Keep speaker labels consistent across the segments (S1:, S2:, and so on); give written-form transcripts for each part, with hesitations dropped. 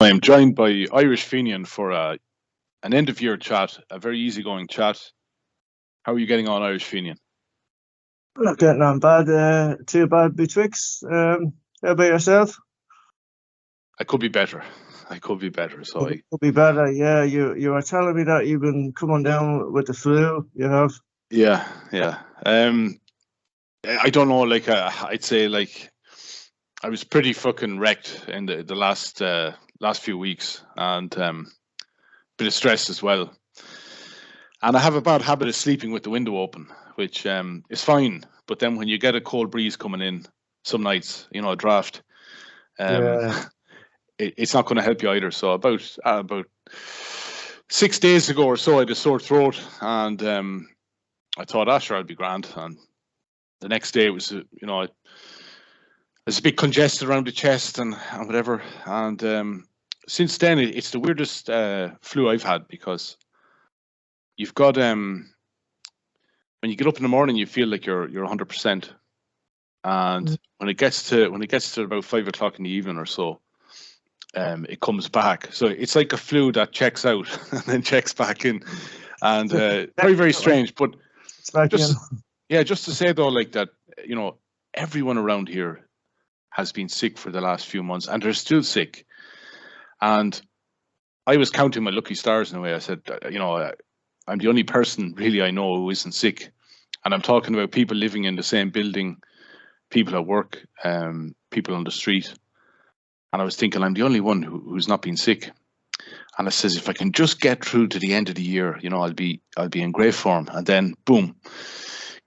S1: I am joined by Irish Fenian for an end of year chat, a very easygoing chat. How are you getting on, Irish Fenian?
S2: Not getting on bad, too bad, Btwixt. How about yourself?
S1: I could be better. So
S2: Could be better. Yeah, you were telling me that you've been coming down with the flu. You have.
S1: yeah. I don't know. Like I'd say, like I was pretty fucking wrecked in the last few weeks, and bit of stress as well. And I have a bad habit of sleeping with the window open, which is fine. But then when you get a cold breeze coming in, some nights, a draft,
S2: Yeah.
S1: it's not going to help you either. So about 6 days ago or so, I had a sore throat, and I thought, sure, I'll be grand. And the next day, it was, I was a bit congested around the chest and whatever. And since then, it's the weirdest flu I've had, because you've got when you get up in the morning, you feel like you're 100%, and when it gets to about 5 o'clock in the evening or so, it comes back. So it's like a flu that checks out and then checks back in, and very, very strange. But just to say though, like that, everyone around here has been sick for the last few months, and they're still sick. And I was counting my lucky stars in a way. I said, I'm the only person really I know who isn't sick, and I'm talking about people living in the same building, people at work, people on the street. And I was thinking, I'm the only one who's not been sick. And I says, if I can just get through to the end of the year, I'll be in great form. And then, boom,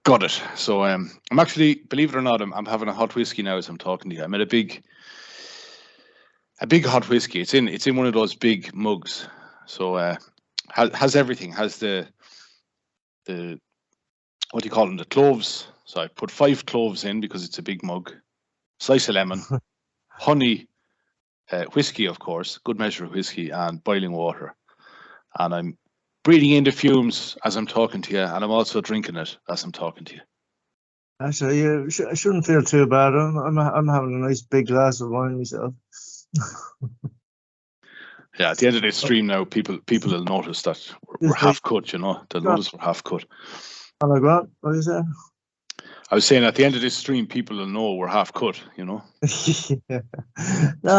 S1: got it. So I'm actually, believe it or not, I'm having a hot whiskey now as I'm talking to you. I'm at a big hot whiskey. It's in one of those big mugs. So has everything. Has the what do you call them? The cloves. So I put 5 cloves in because it's a big mug. Slice of lemon, honey. Whiskey, of course, good measure of whiskey, and boiling water. And I'm breathing in the fumes as I'm talking to you, and I'm also drinking it as I'm talking to you.
S2: Actually, you shouldn't feel too bad. I'm having a nice big glass of wine myself.
S1: Yeah, at the end of this stream now, people will notice that we're half cut. They'll notice we're half cut.
S2: Oh my God, what is that?
S1: I was saying at the end of this stream, people will know we're half cut.
S2: Yeah.
S1: No,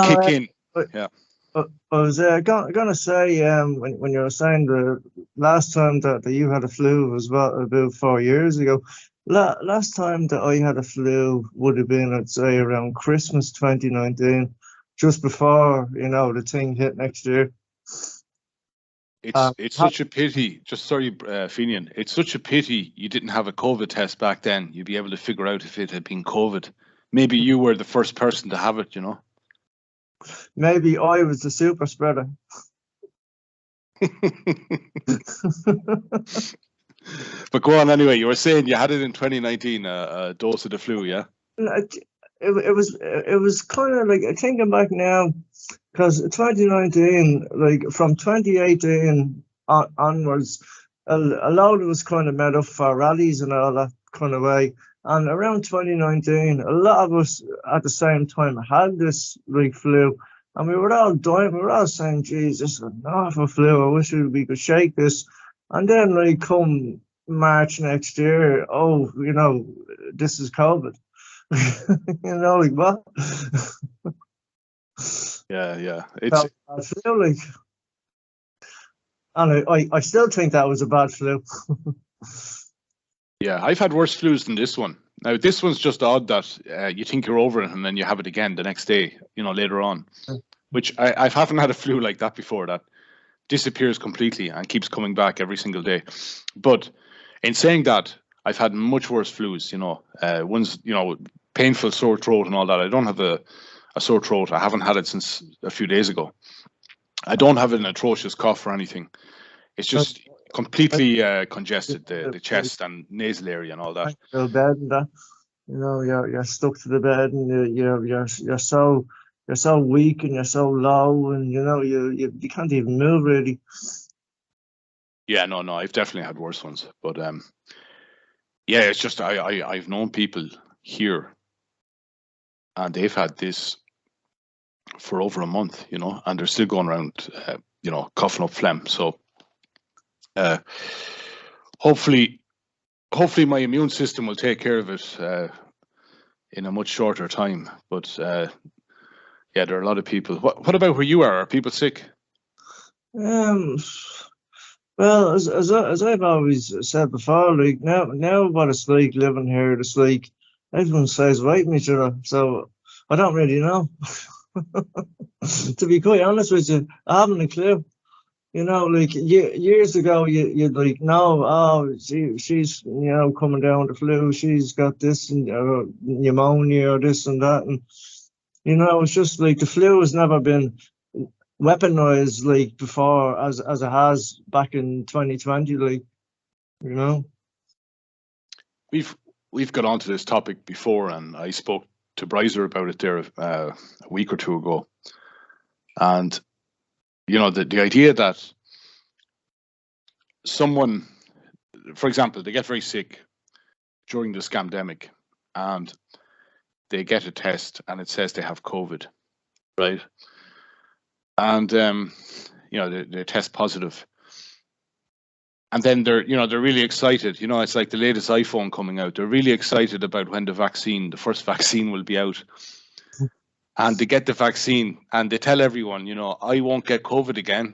S1: kick in. Yeah.
S2: I was gonna say, when you were saying the last time that you had a flu was about 4 years ago. Last time that I had a flu would have been, I'd say, around Christmas 2019, just before the thing hit next year.
S1: It's such a pity. Just sorry, Fenian. It's such a pity you didn't have a COVID test back then. You'd be able to figure out if it had been COVID. Maybe you were the first person to have it.
S2: Maybe I was the super spreader.
S1: But go on anyway. You were saying you had it in 2019, a dose of the flu, yeah?
S2: It was kind of like, thinking back now, because 2019, like from 2018 onwards, a lot of it was kind of made up for rallies and all that kind of way. And around 2019, a lot of us at the same time had this like flu, and we were all dying. We were all saying, "Geez, this is an awful flu. I wish we could shake this." And then, like, come March next year, this is COVID. Like what?
S1: Yeah.
S2: It's I feel like, and I still think that was a bad flu.
S1: Yeah, I've had worse flus than this one. Now, this one's just odd that you think you're over it and then you have it again the next day, later on. Which I haven't had a flu like that before, that disappears completely and keeps coming back every single day. But in saying that, I've had much worse flus, ones, painful sore throat and all that. I don't have a sore throat. I haven't had it since a few days ago. I don't have an atrocious cough or anything. It's just completely congested, the chest and nasal area and all that.
S2: The bed and that, you're stuck to the bed, and you're so weak and you're so low, and you can't even move really.
S1: Yeah, no, I've definitely had worse ones, but yeah, it's just I've known people here, and they've had this for over a month, you know, and they're still going around, you know, coughing up phlegm. So hopefully my immune system will take care of it in a much shorter time. But yeah, there are a lot of people. What about where you are? Are people sick?
S2: Well, as I've always said before, like now what it's like living here, it's like everyone says right each other. So I don't really know. To be quite honest with you, I haven't a clue. You know, like years ago, you'd like, no, oh, she's, you know, coming down with the flu. She's got this and pneumonia or this and that, and you know, it's just like the flu has never been weaponized like before as it has back in 2020, like, you know.
S1: We've got onto this topic before, and I spoke to Bryser about it there a week or two ago, and you know, the idea that someone, for example, they get very sick during this scamdemic and they get a test and it says they have COVID, right? And you know, they test positive, and then they're really excited. You know, it's like the latest iPhone coming out. They're really excited about when the first vaccine will be out. And they get the vaccine and they tell everyone, you know, I won't get COVID again.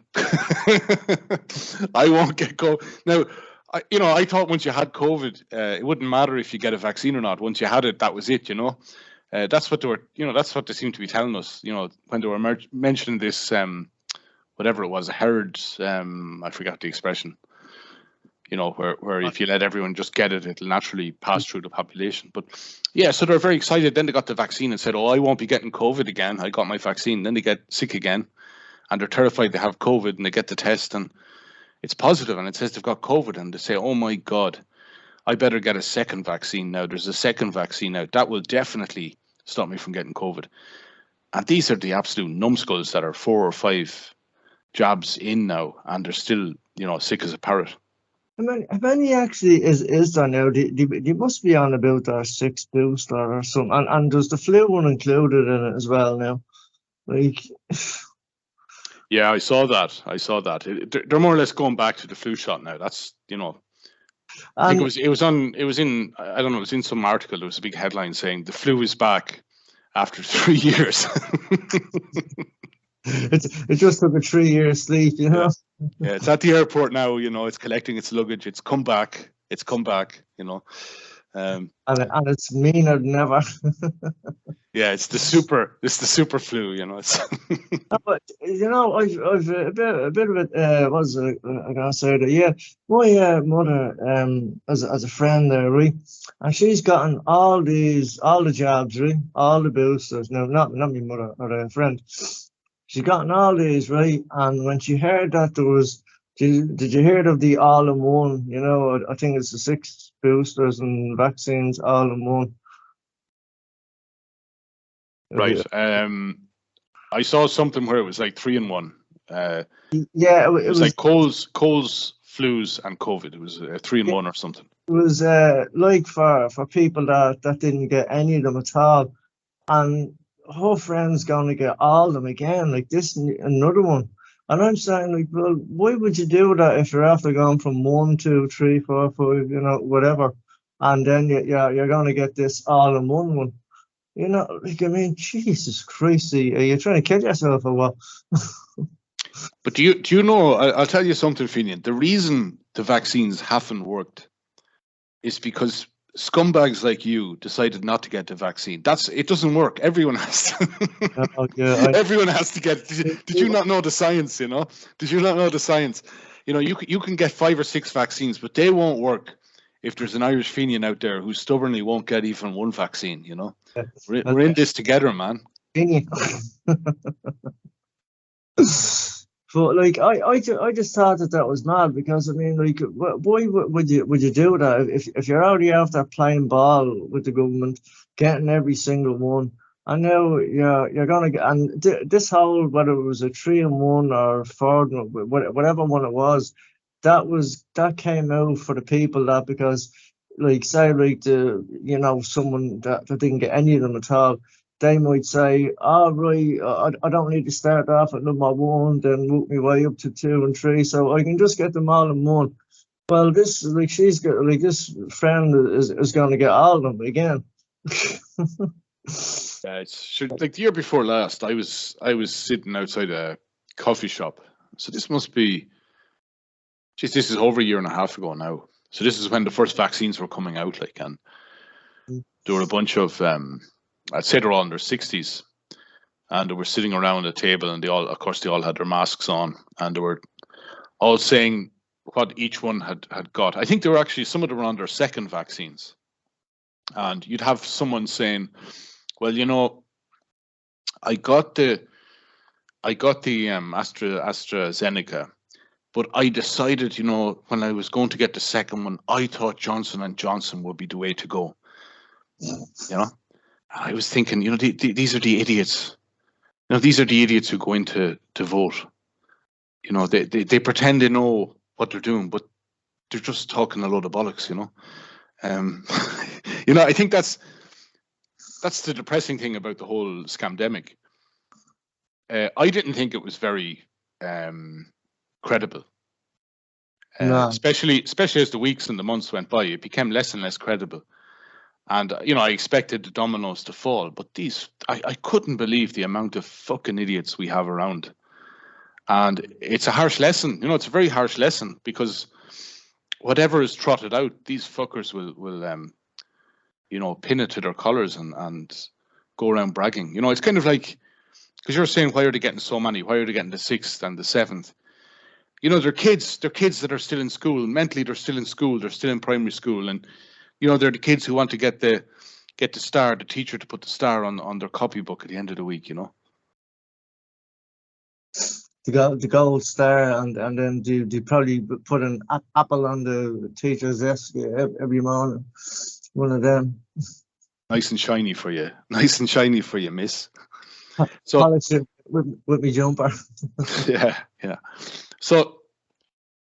S1: I won't get COVID. Now, I thought once you had COVID, it wouldn't matter if you get a vaccine or not. Once you had it, that was it, you know. That's what they were, you know, that's what they seem to be telling us, you know, when they were mentioning this, whatever it was, a herd, I forgot the expression, you know, where if you let everyone just get it, it'll naturally pass through the population. But yeah, so they're very excited. Then they got the vaccine and said, oh, I won't be getting COVID again. I got my vaccine. Then they get sick again and they're terrified they have COVID, and they get the test and it's positive and it says they've got COVID, and they say, oh my God, I better get a second vaccine now. There's a second vaccine out. That will definitely stop me from getting COVID. And these are the absolute numbskulls that are 4 or 5 jabs in now, and they're still, you know, sick as a parrot.
S2: How many actually is there now? They must be on about their 6th booster or something. And there's the flu one included in it as well now. Like,
S1: yeah, I saw that. They're more or less going back to the flu shot now. That's, you know, I think it was in I don't know, it was in some article. There was a big headline saying the flu is back after 3 years.
S2: it just took a 3-year sleep, you know.
S1: Yeah, it's at the airport now. You know, it's collecting its luggage. It's come back. You know,
S2: and it's meaner than ever.
S1: Yeah, it's the super flu. You know, it's.
S2: But you know, I've a bit of it. Was I gonna say that? Yeah, my mother as a friend there, right, and she's gotten all the jabs, right, all the boosters. No, not my mother or a friend. She gotten all these, right? And when she heard that there was, did you hear of the all-in-one? You know, I think it's the 6 boosters and vaccines all-in-one.
S1: Right. I saw something where it was like 3 in 1.
S2: Yeah, it was
S1: like colds, flus, and COVID. It was 3 in 1 or something.
S2: It was like for people that didn't get any of them at all, and her friend's gonna get all of them again, like this another one. And I'm saying, like, well, why would you do that if you're after going from 1, 2, 3, 4, 5, you know, whatever, and then you're gonna get this all in one? You know, like, I mean, Jesus Christ, are you trying to kill yourself or what?
S1: But do you know? I'll tell you something, Fenian. The reason the vaccines haven't worked is because scumbags like you decided not to get the vaccine. It doesn't work. Everyone has to. Everyone has to get. Did you not know the science? You know? Did you not know the science? You know, you can get 5 or 6 vaccines, but they won't work if there's an Irish Fenian out there who stubbornly won't get even one vaccine. You know, we're in this together, man.
S2: But like, I just thought that was mad, because I mean, like, why would you do that if you're already after playing ball with the government, getting every single one, and now you're gonna get, and this whole, whether it was a 3 in 1 or 4, whatever one it was, that came out for the people that, because like, say, like, someone that didn't get any of them at all, they might say, "Oh, right, I don't need to start off at number 1, then work my way up to 2 and 3, so I can just get them all in one." Well, this like she's got like this friend is going to get all of them again.
S1: Yeah, it's sure, like the year before last, I was sitting outside a coffee shop. So this must be, geez, this is over a year and a half ago now. So this is when the first vaccines were coming out, like, and there were a bunch of, I'd say they're all in their 60s, and they were sitting around a table, and they all had their masks on, and they were all saying what each one had got. I think they were actually, some of them were on their second vaccines, and you'd have someone saying, "Well, you know, I got the AstraZeneca, but I decided, you know, when I was going to get the second one, I thought Johnson and Johnson would be the way to go." You know, I was thinking, you know, these are the idiots. You know, these are the idiots who go in to vote. You know, they pretend they know what they're doing, but they're just talking a load of bollocks. You know, you know, I think that's the depressing thing about the whole scamdemic. I didn't think it was very credible.
S2: No.
S1: Especially as the weeks and the months went by, it became less and less credible. And, you know, I expected the dominoes to fall, but I couldn't believe the amount of fucking idiots we have around. And it's a harsh lesson, you know, it's a very harsh lesson, because whatever is trotted out, these fuckers will you know, pin it to their collars and go around bragging. You know, it's kind of like, because you're saying, why are they getting so many? Why are they getting the 6th and the 7th? You know, they're kids that are still in school. Mentally, they're still in school. They're still in primary school. And, you know, they're the kids who want to get the star, the teacher to put the star on their copybook at the end of the week, you know.
S2: The gold star, and then do probably put an apple on the teacher's desk every morning. One of them.
S1: Nice and shiny for you. Nice and shiny for you, miss. So
S2: polish it with me jumper.
S1: yeah. So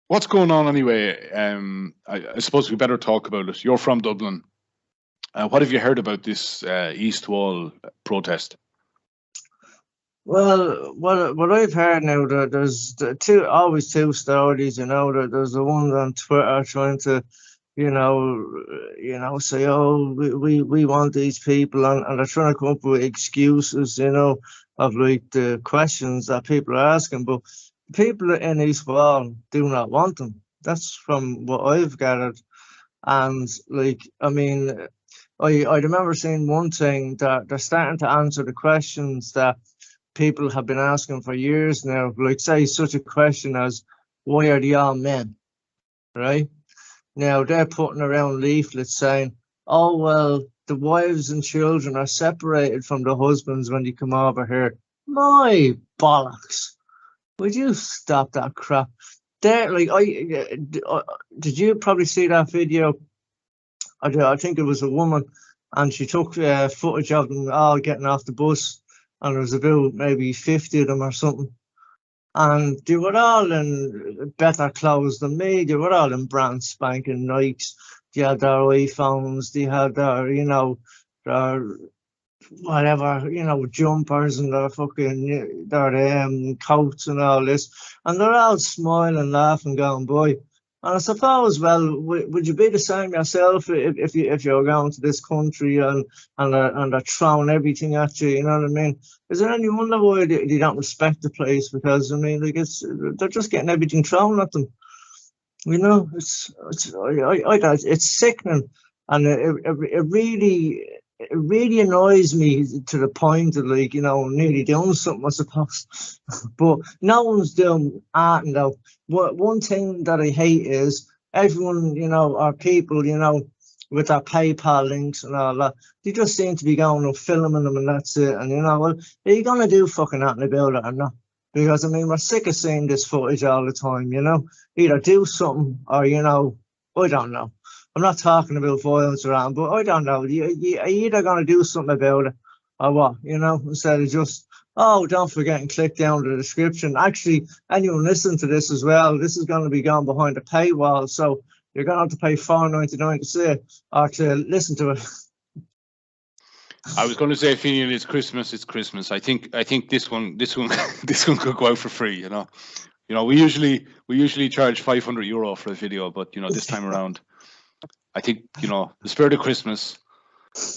S1: what's going on anyway? I suppose we better talk about it. You're from Dublin. What have you heard about this East Wall protest?
S2: Well, what I've heard now, that there's always two stories. You know, that there's the ones on Twitter trying to, you know, say, "Oh, we want these people," and they're trying to come up with excuses, you know, of like the questions that people are asking. But people in East Wall do not want them. That's from what I've gathered. And like, I mean, I remember seeing one thing, that they're starting to answer the questions that people have been asking for years now. Like, say, such a question as, "Why are they all men?" Right? Now they're putting around leaflets saying, "Oh, well, the wives and children are separated from the husbands when they come over here." My bollocks! Would you stop that crap? There, like, did you probably see that video? I think it was a woman, and she took footage of them all getting off the bus, and there was about maybe 50 of them or something. And they were all in better clothes than me. They were all in brand spanking Nikes. They had their iPhones. They had their, you know, their whatever, you know, jumpers and their fucking their coats and all this. And they're all smiling, laughing, going by. And I suppose, well, would you be the same yourself if you're going to this country and they're throwing everything at you? You know what I mean? Is there any wonder why they don't respect the place? Because I mean, like, they're just getting everything thrown at them. You know, it's sickening, and it really annoys me to the point of, like, you know, nearly doing something, I suppose. But no one's doing art though. One thing that I hate is everyone, you know, our people, you know, with their PayPal links and all that, they just seem to be going and filming them, and that's it. And, you know, well, are you going to do fucking nothing about it or not? Because, I mean, we're sick of seeing this footage all the time, you know? Either do something or, you know, I don't know. I'm not talking about violence around, but I don't know. You either going to do something about it or what, you know, instead of just, "Oh, don't forget and click down the description." Actually, anyone listening to this as well, this is going to be gone behind a paywall, so you're going to have to pay $4.99 to see it or to listen to it.
S1: I was going to say, Fenian, it's Christmas. It's Christmas. I think this one this one could go out for free. You know, we usually charge €500 for a video, but this time around, I think the spirit of Christmas.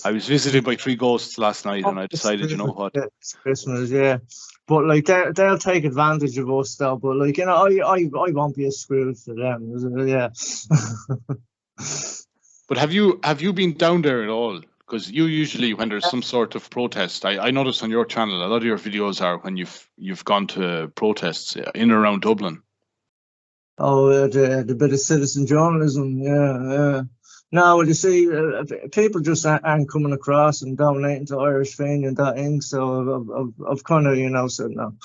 S1: I was visited by 3 ghosts last night, and I decided, you know what?
S2: It's Christmas, yeah. But like they'll take advantage of us though. But like I won't be a screw for them. Yeah.
S1: But have you been down there at all? Because you usually, when there's some sort of protest, I notice on your channel a lot of your videos are when you've gone to protests in and around Dublin.
S2: Oh, the bit of citizen journalism, yeah. No, you see, people just aren't coming across and donating to Irish Fenian and that thing. So I've kind of, said no.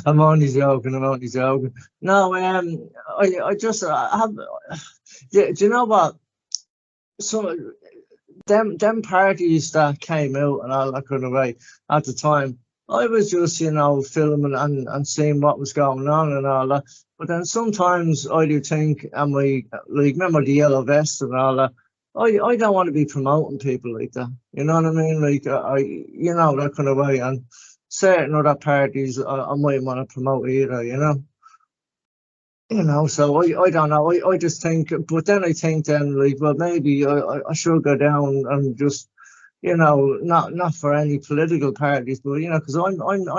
S2: I'm only joking. No, I just have. Do you know what? So them parties that came out and all that kind of way at the time, I was just, filming and seeing what was going on and all that. But then sometimes I do think, and remember the yellow vest and all that, I don't want to be promoting people like that. You know what I mean? Like, that kind of way. And certain other parties I might want to promote either, so I don't know. I just think, but then I think well, maybe I should go down and just, not for any political parties, but because I'm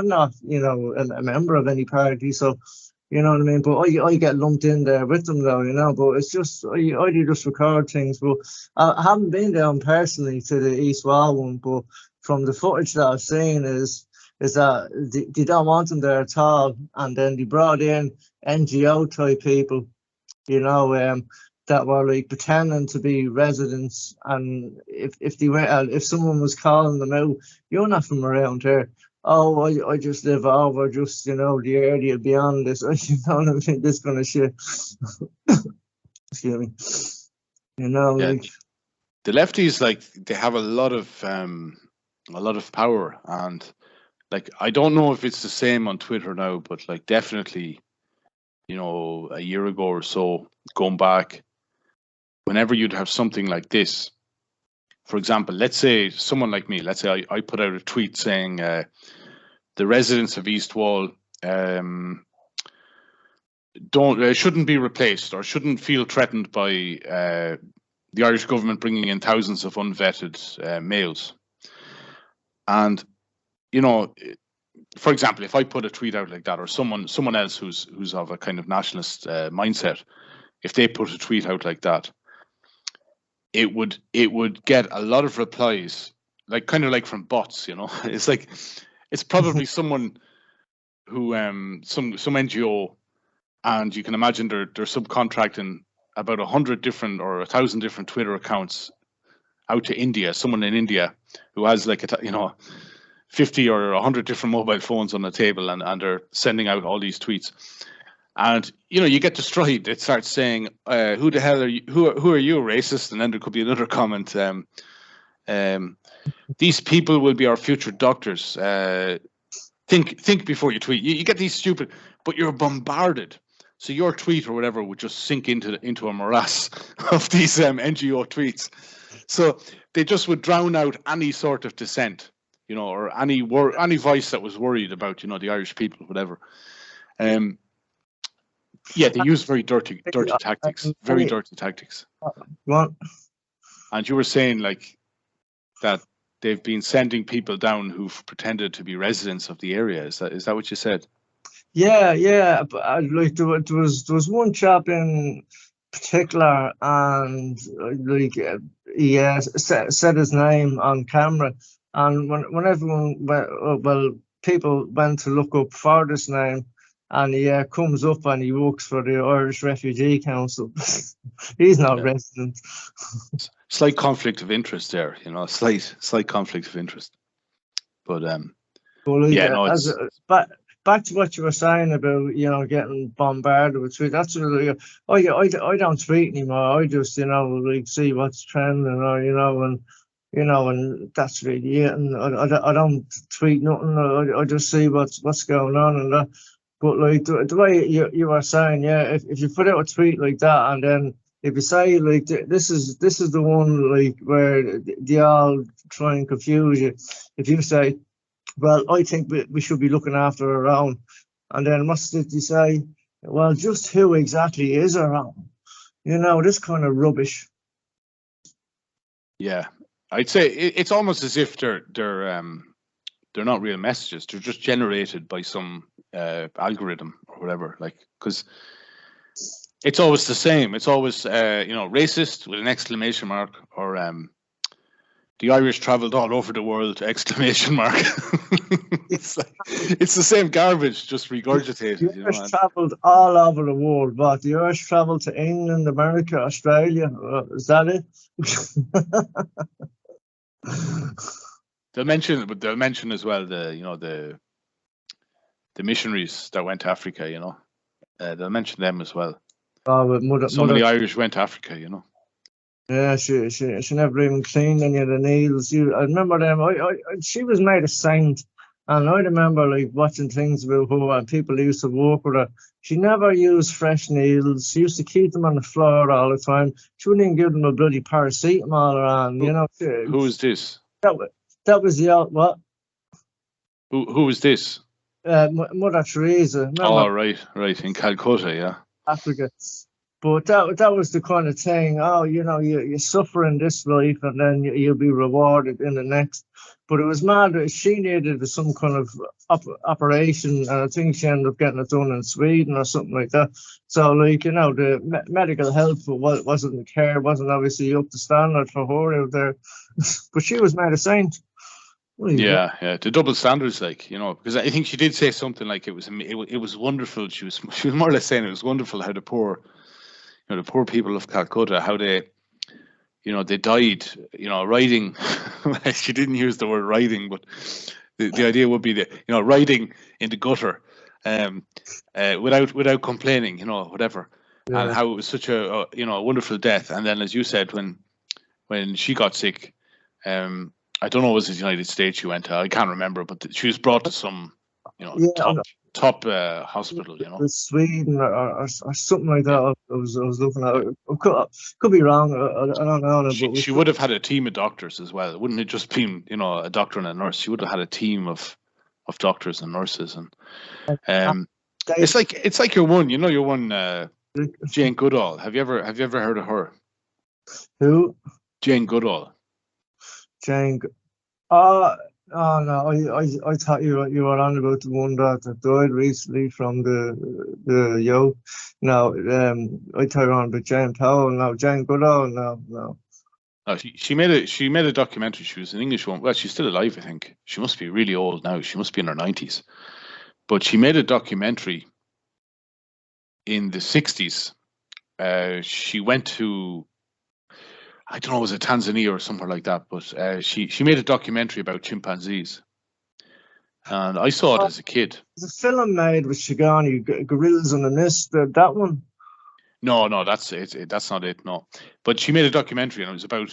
S2: not, a member of any party, so you know what I mean. But I get lumped in there with them though, But it's just I do just record things. But I haven't been down personally to the East Wall one, but from the footage that I've seen is that they don't want them there at all, and then they brought in NGO type people, that were like pretending to be residents, and if someone was calling them out, you're not from around here. Oh, I just live over just the area beyond this. You know what I mean? This kind of shit. Excuse me.
S1: Yeah, the lefties, like, they have a lot of power, and like, I don't know if it's the same on Twitter now, but like, definitely, a year ago or so, going back, whenever you'd have something like this, for example, let's say someone like me, let's say I put out a tweet saying the residents of East Wall shouldn't be replaced or shouldn't feel threatened by the Irish government bringing in thousands of unvetted males. And for example, if I put a tweet out like that, or someone else who's of a kind of nationalist mindset, if they put a tweet out like that, it would get a lot of replies, like kind of like from bots. It's like, it's probably someone who some NGO, and you can imagine they're subcontracting about 100 different or 1,000 different Twitter accounts out to India. Someone in India who has like 50 or 100 different mobile phones on the table, and they're sending out all these tweets, and you get destroyed. It starts saying, who the hell are you, who are you, a racist? And then there could be another comment, these people will be our future doctors, think before you tweet. You get these stupid, but you're bombarded, so your tweet or whatever would just sink into a morass of these NGO tweets, so they just would drown out any sort of dissent, or any voice that was worried about, the Irish people, whatever. Yeah, they use very dirty tactics, very dirty tactics.
S2: What?
S1: And you were saying like that they've been sending people down who've pretended to be residents of the area. Is that what you said?
S2: Yeah. But like there was one chap in particular, and he said his name on camera, and when everyone people went to look up for this name, and he comes up and he works for the Irish Refugee Council. He's not resident.
S1: Slight conflict of interest there, slight conflict of interest. But
S2: back to what you were saying about getting bombarded with tweets. That's really, I don't tweet anymore. I just see what's trending, or and that's really it. And I don't tweet nothing. I just see what's going on and that. But like the way you were saying, if you put out a tweet like that and then if you say like this is the one like where they all try and confuse you. If you say, well, I think we should be looking after her own, and then what's it you say? Well, just who exactly is her own? You know, this kind of rubbish.
S1: Yeah, I'd say it's almost as if they're not real messages. They're just generated by some algorithm or whatever. Like, because it's always the same. It's always racist with an exclamation mark, or the Irish travelled all over the world, exclamation mark. it's the same garbage, just regurgitated.
S2: The Irish travelled all over the world, but the Irish travelled to England, America, Australia. Is that it?
S1: They'll mention as well the missionaries that went to Africa. They'll mention them as well. Many Irish went to Africa.
S2: Yeah, she never even cleaned any of the needles. I remember them. She was made a saint, and I remember like watching things about her and people used to work with her. She never used fresh needles. She used to keep them on the floor all the time. She wouldn't even give them a bloody paracetamol around.
S1: Who is this?
S2: That was the what?
S1: Who was this?
S2: Mother Teresa. Remember?
S1: Oh, right, in Calcutta, yeah.
S2: Africa. But that was the kind of thing. Oh, you suffer in this life, and then you'll be rewarded in the next. But it was mad that she needed some kind of operation, and I think she ended up getting it done in Sweden or something like that. So, like, the medical help wasn't the care, wasn't obviously up to standard for her out there. But she was made a saint.
S1: Yeah, the double standards, like, because I think she did say something like it was wonderful. She was more or less saying it was wonderful how the poor people of Calcutta, how they died, riding. She didn't use the word riding, but the idea would be riding in the gutter, without complaining, whatever, yeah. And how it was such a wonderful death. And then, as you said, when she got sick, I don't know, was it the United States she went to? I can't remember, but she was brought to some, top hospital,
S2: Sweden or something like that. Yeah. I was looking at it. Could be wrong. I don't know.
S1: She would have had a team of doctors as well. Wouldn't it just been, a doctor and a nurse? She would have had a team of doctors and nurses, and it's like your one, Jane Goodall. Have you ever heard of her?
S2: Who?
S1: Jane Goodall.
S2: Jane. Oh no! I thought you were on about the one that died recently from the yoke. No, I thought you were on about Jane Powell. No, Jane Goodall. No.
S1: She made a documentary. She was an English one. Well, she's still alive, I think. She must be really old now. She must be in her 90s. But she made a documentary in the 60s. She went to, I don't know, was it Tanzania or somewhere like that? But she made a documentary about chimpanzees, and I saw it as a kid.
S2: There's a film made with Shigani, Gorillas on the Nest. That one.
S1: No, that's it. That's not it. No, but she made a documentary, and it was about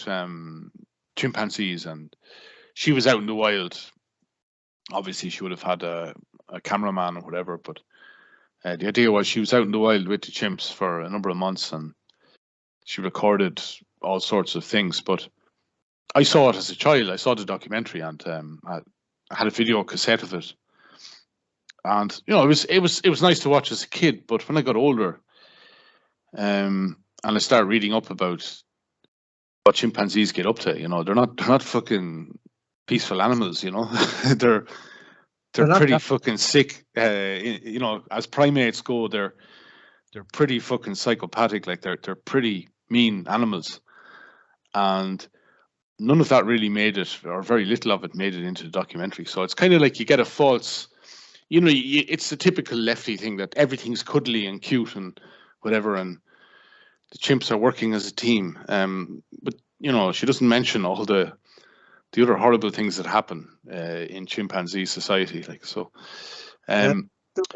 S1: chimpanzees, and she was out in the wild. Obviously, she would have had a cameraman or whatever, but the idea was she was out in the wild with the chimps for a number of months, and she recorded all sorts of things. But I saw it as a child. I saw the documentary, and I had a video cassette of it, and it was nice to watch as a kid. But when I got older, and I started reading up about what chimpanzees get up to, they're not fucking peaceful animals, they're pretty fucking sick. As primates go, they're pretty fucking psychopathic. Like they're pretty mean animals, and none of that really made it, or very little of it made it into the documentary. So it's kind of like you get a false, it's the typical lefty thing that everything's cuddly and cute and whatever, and the chimps are working as a team. But she doesn't mention all the other horrible things that happen in chimpanzee society. Like so. But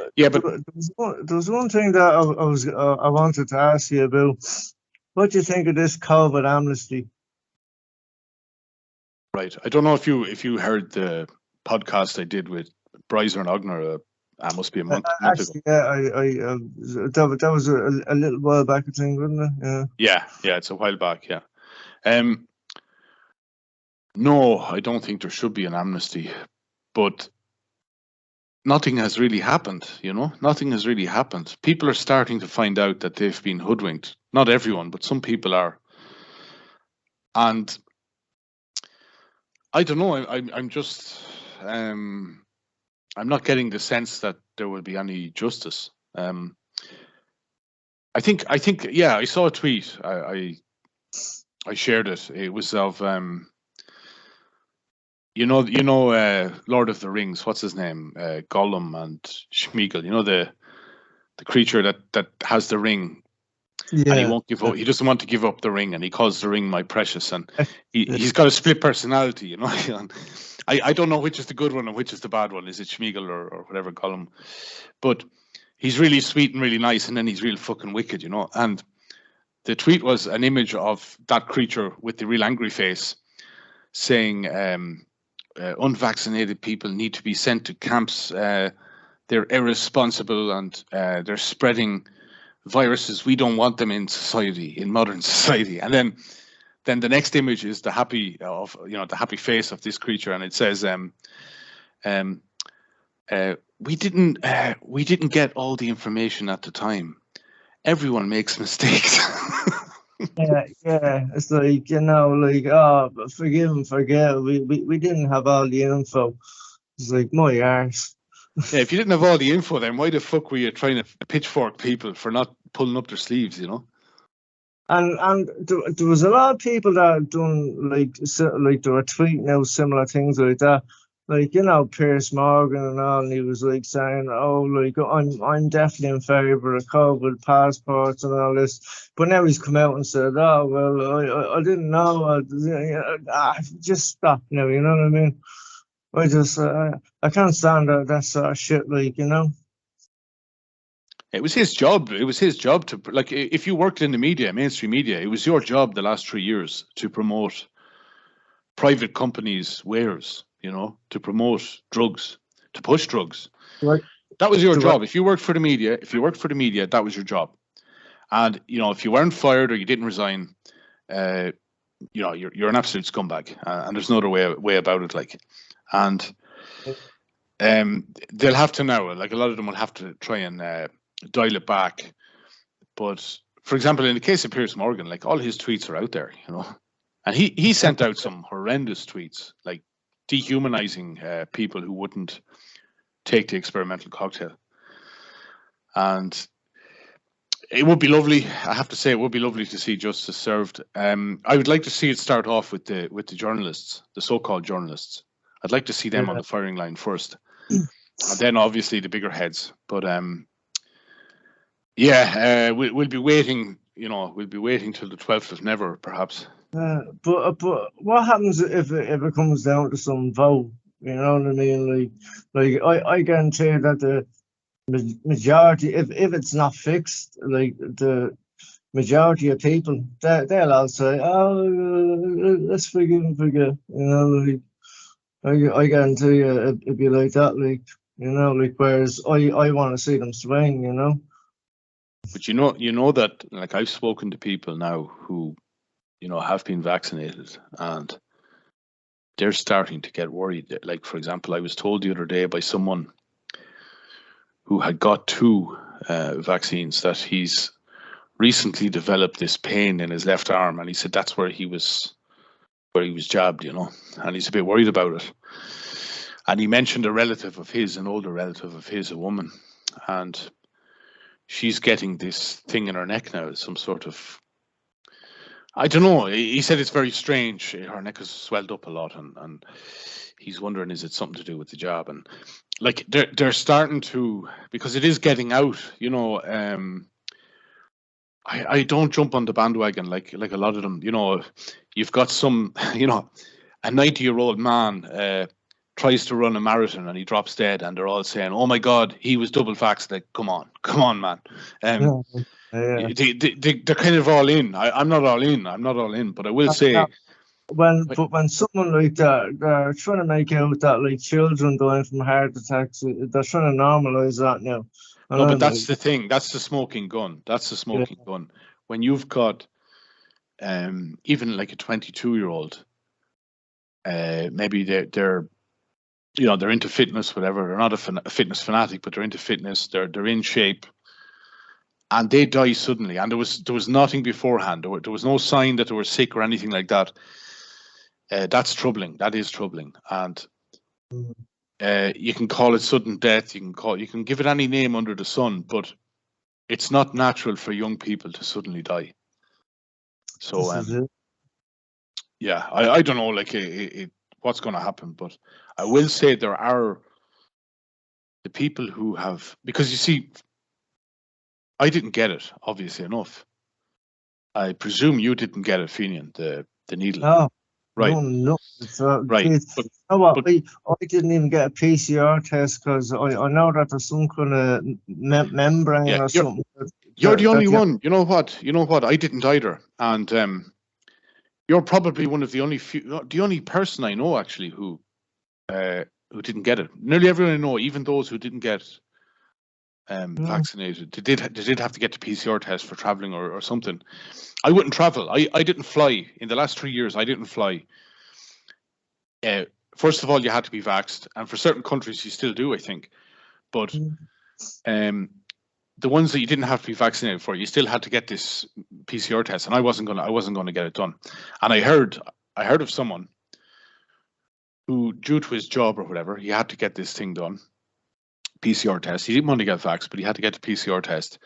S2: there was one thing that I wanted to ask you about. What do you think of this COVID amnesty?
S1: Right. I don't know if you heard the podcast I did with Bryser and Ogner That must be a month ago.
S2: Actually, yeah, that was a little while back, I think, wasn't it?
S1: Yeah, it's a while back. Yeah. No, I don't think there should be an amnesty, but nothing has really happened. Nothing has really happened. People are starting to find out that they've been hoodwinked. Not everyone, but some people are. And I don't know. I'm just. I'm not getting the sense that there will be any justice. I think. Yeah, I saw a tweet. I shared it. It was of Lord of the Rings. What's his name? Gollum and Schmeagol. The creature that has the ring.
S2: Yeah.
S1: And he won't give up. He doesn't want to give up the ring, and he calls the ring my precious. And he's got a split personality. I don't know which is the good one and which is the bad one. Is it Schmeagol or whatever, Gollum? But he's really sweet and really nice, and then he's real fucking wicked, And the tweet was an image of that creature with the real angry face, saying, "Unvaccinated people need to be sent to camps. They're irresponsible and they're spreading viruses. We don't want them in society, in modern society." And then the next image is the happy face of this creature, and it says, "We didn't get all the information at the time. Everyone makes mistakes."
S2: Yeah. It's like, forgive and forget. We didn't have all the info. It's like, my arse.
S1: Yeah, if you didn't have all the info, then why the fuck were you trying to pitchfork people for not pulling up their sleeves,
S2: And there was a lot of people that done like they were tweeting out similar things like that, like Piers Morgan and all, and he was like saying, "Oh, like I'm definitely in favour of COVID passports and all this," but now he's come out and said, "Oh well, I didn't know." Just stop now, you know what I mean? I can't stand that sort of shit, like.
S1: It was his job. It was his job to, like, if you worked in the media, mainstream media, it was your job the last 3 years to promote private companies' wares, to promote drugs, to push drugs.
S2: Right.
S1: That was your job. If you worked for the media, that was your job. And, if you weren't fired or you didn't resign, you're an absolute scumbag. And there's no other way about it, like. And they'll have to now, like, a lot of them will have to try and dial it back. But for example, in the case of Piers Morgan, like, all his tweets are out there, and he sent out some horrendous tweets, like dehumanizing people who wouldn't take the experimental cocktail. And it would be lovely, I have to say, it would be lovely to see justice served. I would like to see it start off with the journalists, the so-called journalists. I'd like to see them on the firing line first, and then obviously the bigger heads. But we'll be waiting. We'll be waiting till the 12th of never, perhaps.
S2: But what happens if it comes down to some vote? You know what I mean? Like I guarantee that the majority, if it's not fixed, like the majority of people, they'll all say, "Oh, let's forgive and forget." Like. I guarantee you it'd be like that, like, whereas I want to see them swing,
S1: But you know that, like, I've spoken to people now who, have been vaccinated, and they're starting to get worried. Like, for example, I was told the other day by someone who had got 2 vaccines that he's recently developed this pain in his left arm, and he said that's where he was jabbed, and he's a bit worried about it. And he mentioned a relative of his, an older relative of his, a woman, and she's getting this thing in her neck now, some sort of, I don't know. He said it's very strange. Her neck has swelled up a lot, and he's wondering, is it something to do with the jab? And like, they're starting to, because it is getting out, I don't jump on the bandwagon like a lot of them. You've got some, a 90-year-old man tries to run a marathon and he drops dead, and they're all saying, "Oh my God, he was double vaxxed." Like, come on, man. They're kind of all in. I'm not all in, but I will say,
S2: when someone like that, they're trying to make out that like children dying from heart attacks, they're trying to normalize that now. And
S1: No, but
S2: I'm
S1: that's
S2: like,
S1: the thing. That's the smoking gun. That's the
S2: yeah,
S1: smoking gun. When you've got even like a 22-year-old, maybe they're they're into fitness, whatever. They're not a fitness fanatic, but they're into fitness. They're in shape, and they die suddenly. And there was nothing beforehand. There was no sign that they were sick or anything like that. That's troubling. That is troubling. And you can call it sudden death. You can give it any name under the sun, but it's not natural for young people to suddenly die. So
S2: this is it.
S1: yeah, I don't know like what's going to happen, but I will say there are the people who have, because you see, I didn't get it, obviously enough. I presume you didn't get it, Fenian, the needle.
S2: No,
S1: Right.
S2: no.
S1: Right.
S2: Geez,
S1: But,
S2: you know what? I didn't even get a PCR test because I know that there's some kind of membrane
S1: yeah,
S2: or something.
S1: you're the only
S2: you-
S1: one. You know what? I didn't either. And you're probably one of the only person I know actually who didn't get it. Nearly everyone I know, even those who didn't get vaccinated, they did have to get the PCR test for traveling or something. I wouldn't travel. I didn't fly in the last 3 years. I didn't fly. First of all, you had to be vaxxed, and for certain countries you still do, I think. But the ones that you didn't have to be vaccinated for, you still had to get this PCR test, and I wasn't gonna get it done. And I heard of someone who, due to his job or whatever, he had to get this thing done, PCR test. He didn't want to get vaxxed, but he had to get the PCR test.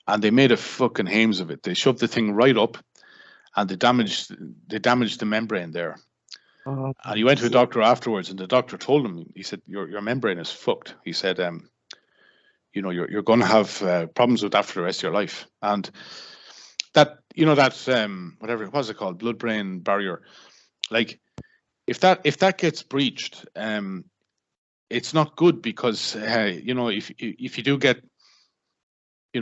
S1: And they made a fucking hames of it. They shoved the thing right up, and they damaged the membrane there. And he went to a doctor afterwards, and the doctor told him, he said, your membrane is fucked. He said, you're going to have problems with that for the rest of your life. And that, whatever, what was it called, blood-brain barrier, like if that gets breached, it's not good, because if you do get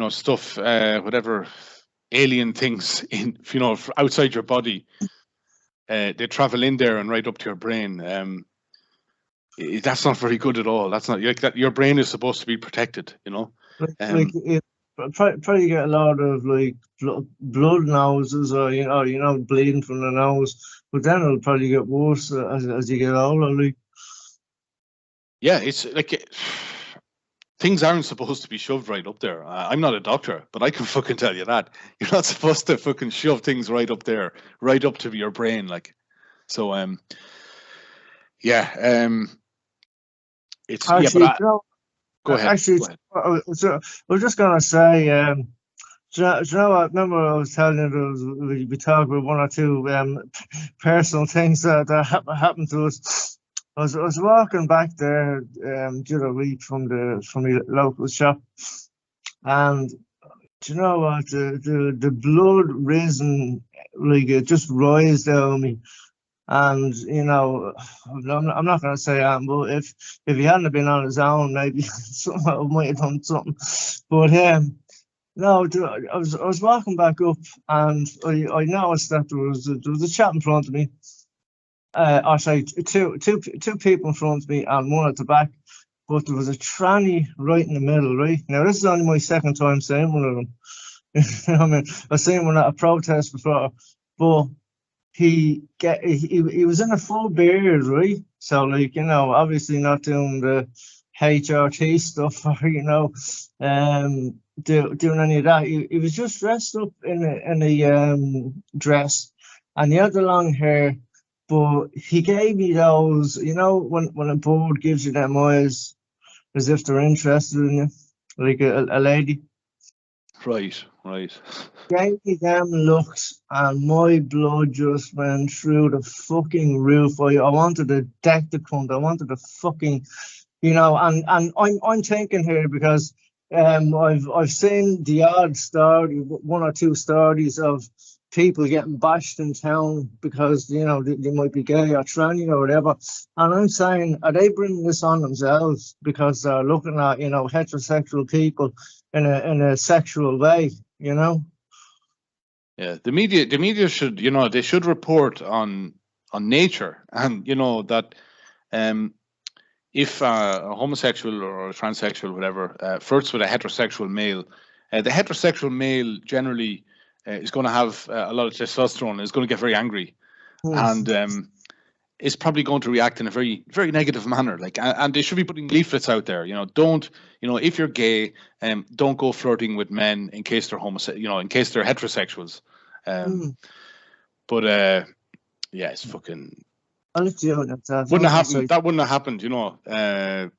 S1: stuff, whatever alien things in outside your body, they travel in there and right up to your brain. That's not very good at all. That's not like that. Your brain is supposed to be protected,
S2: it probably get a lot of like blood noses, or bleeding from the nose. But then it'll probably get worse as you get older. Like,
S1: yeah, it's like things aren't supposed to be shoved right up there. I'm not a doctor, but I can fucking tell you that you're not supposed to fucking shove things right up there, right up to your brain, like. So it's
S2: actually,
S1: yeah, but go ahead.
S2: Actually,
S1: Go ahead.
S2: I was just gonna say, do you know what? Remember, I was telling you we talked about one or two personal things that happened to us. I was walking back there the other week from the local shop, and do you know what? The blood risen, like it just rised down me. And I'm not going to say that, but if he hadn't been on his own, maybe someone might have done something. But no, I was walking back up, and I noticed that there was a chap in front of me. I say two people in front of me and one at the back, but there was a tranny right in the middle. Right now, this is only my second time seeing one of them. I mean, I've seen one at a protest before, but he was in a full beard, right? So like, obviously not doing the HRT stuff, or doing any of that. He was just dressed up in a dress, and he had the long hair. But he gave me those, when a bird gives you them eyes as if they're interested in you, like a lady.
S1: Right.
S2: Gave me them looks, and my blood just went through the fucking roof. I wanted to deck the cunt. I wanted to fucking, and I'm thinking here because I've seen the odd story, one or two stories of people getting bashed in town because they might be gay or tranny or whatever, and I'm saying, are they bringing this on themselves because they're looking at heterosexual people in a sexual way?
S1: Yeah, the media should, they should report on nature, and that if a homosexual or a transsexual, whatever, flirts with a heterosexual male, the heterosexual male generally is going to have a lot of testosterone, is going to get very angry, and is probably going to react in a very, very negative manner. Like, and they should be putting leaflets out there. Don't, if you're gay, don't go flirting with men in case they're in case they're heterosexuals. But yeah, it's fucking.
S2: Wouldn't
S1: have happened. That wouldn't have happened. That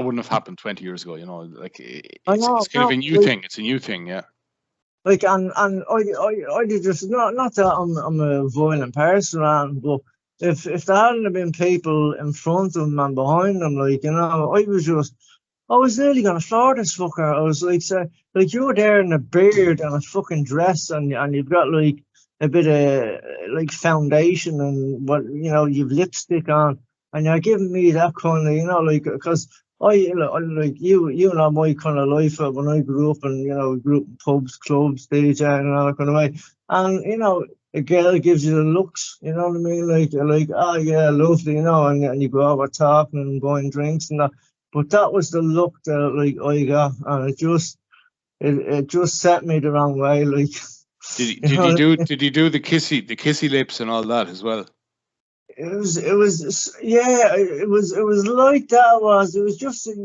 S1: wouldn't have happened 20 years ago. Like it's kind of a new thing. It's a new thing. Yeah.
S2: Like, and I just not that I'm a violent person, but if there hadn't been people in front of them and behind them, like, I was nearly gonna floor this fucker. I was like, like, you're there in a beard and a fucking dress, and you've got like a bit of like foundation and what you've lipstick on, and you're giving me that kind of like, because I like you know my kind of life when I grew up, and we grew up in pubs, clubs, DJ, and all that kind of way, and a girl gives you the looks, you know what I mean, like oh yeah, lovely, and you go over talking and buying drinks and that. But that was the look that like I got, and it just set me the wrong way. Like,
S1: did you do the kissy lips and all that as well?
S2: It was like that. It was just when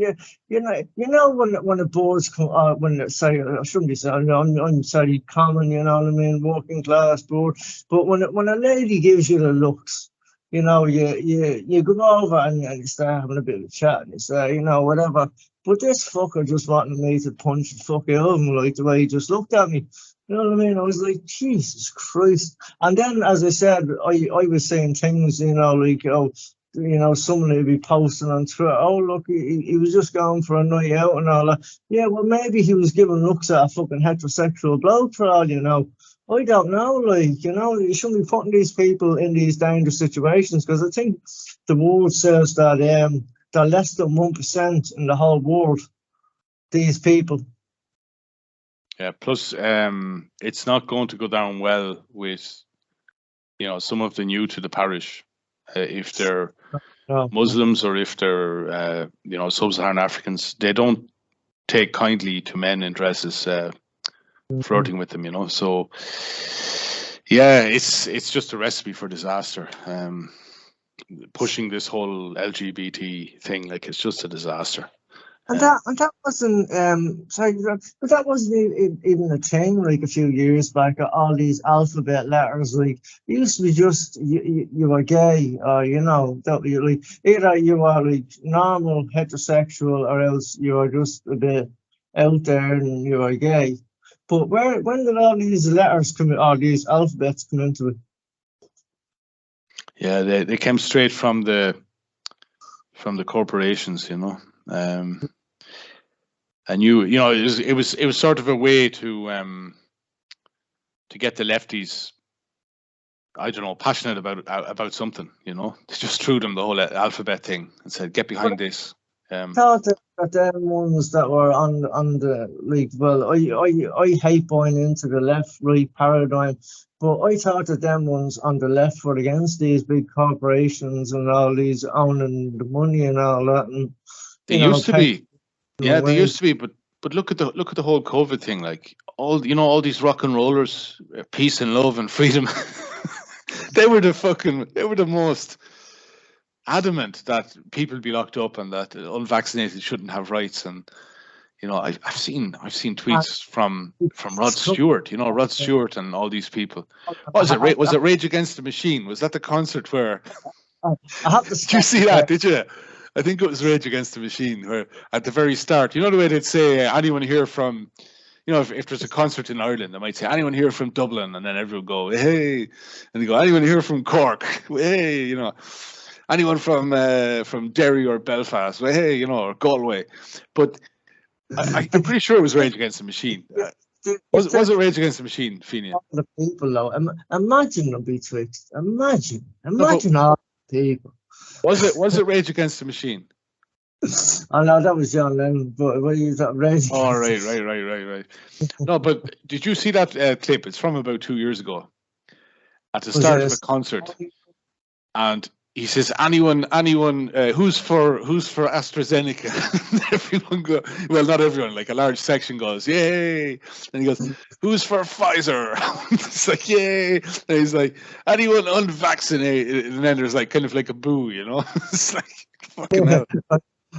S2: the boys come when sorry, I shouldn't be saying, I'm sorry, common, you know what I mean, working class board, but when a lady gives you the looks, you go over and you start having a bit of a chat and you say, whatever. But this fucker just wanted me to punch the fuck out of him, like the way he just looked at me. You know what I mean? I was like, Jesus Christ. And then, as I said, I was saying things, like, someone would be posting on Twitter, oh, look, he was just going for a night out and all that. Yeah, well, maybe he was giving looks at a fucking heterosexual bloke for all you know. I don't know, like, you shouldn't be putting these people in these dangerous situations, because I think the world says that they're less than 1% in the whole world, these people.
S1: Yeah, plus it's not going to go down well with, some of the new to the parish, if they're Muslims or if they're, sub-Saharan Africans. They don't take kindly to men in dresses flirting with them, So, yeah, it's just a recipe for disaster. Pushing this whole LGBT thing, like, it's just a disaster.
S2: And that wasn't but that wasn't even a thing like a few years back. All these alphabet letters, like, it used to be just you were gay, or that you like either you were like normal heterosexual, or else you were just a bit out there and you were gay. But when did all these letters come in, all these alphabets come into it?
S1: Yeah, they came straight from the corporations, and it was sort of a way to get the lefties, I don't know, passionate about something. They just threw them the whole alphabet thing and said, "Get behind this."
S2: I thought that them ones that were on the like, well, I hate buying into the left-right paradigm, but I thought that them ones on the left were against these big corporations and all these owning the money and all that. And
S1: they used to be. Yeah, they used to be, but look at the whole COVID thing. Like, all these rock and rollers, peace and love and freedom. they were the most adamant that people be locked up and that unvaccinated shouldn't have rights. And I've seen tweets from Rod Stewart. Rod Stewart and all these people. Was it Rage Against the Machine? Was that the concert where? Did you see that? Did you? I think it was Rage Against the Machine, where at the very start, the way they'd say, anyone here from, if there's a concert in Ireland, they might say, anyone here from Dublin, and then everyone go, hey, and they go, anyone here from Cork, hey, anyone from Derry or Belfast, hey, or Galway. But I'm pretty sure it was Rage Against the Machine. Was it Rage Against the Machine, Fenian?
S2: The people, though, imagine the Btwixt. Imagine all the people.
S1: Was it Rage Against the Machine?
S2: I know that was John Lennon, but what you thought, Reggie?
S1: Oh, right. No, but did you see that clip? It's from about 2 years ago at the
S2: Was
S1: start of
S2: it?
S1: a concert, and he says, "Anyone, who's for AstraZeneca?" Everyone go, well, not everyone, like a large section goes, "Yay!" And he goes, "Who's for Pfizer?" It's like, "Yay!" And he's like, "Anyone unvaccinated?" And then there's like kind of like a boo, you know? It's like fucking hell.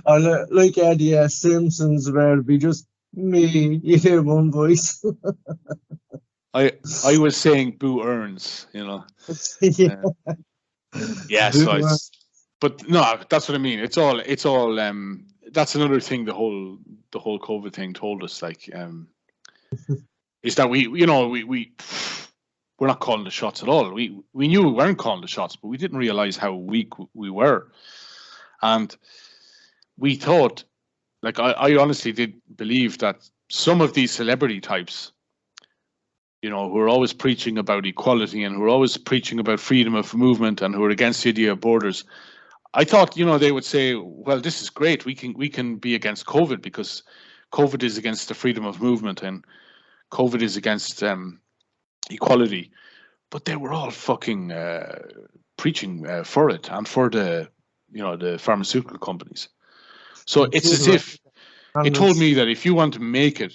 S2: I like the Simpsons, where it'd be just me. You hear one voice.
S1: I was saying boo earns, you know.
S2: Yeah.
S1: Yeah, so it's, but no, that's what I mean. It's all that's another thing the whole COVID thing told us, like, is that we're not calling the shots at all. We knew we weren't calling the shots, but we didn't realize how weak we were. And we thought, like, I honestly did believe that some of these celebrity types, you know, who are always preaching about equality and who are always preaching about freedom of movement and who are against the idea of borders, I thought, you know, they would say, well, this is great. We can be against COVID because COVID is against the freedom of movement and COVID is against equality. But they were all fucking preaching for it and for the, you know, the pharmaceutical companies. So it's as if it told me that if you want to make it,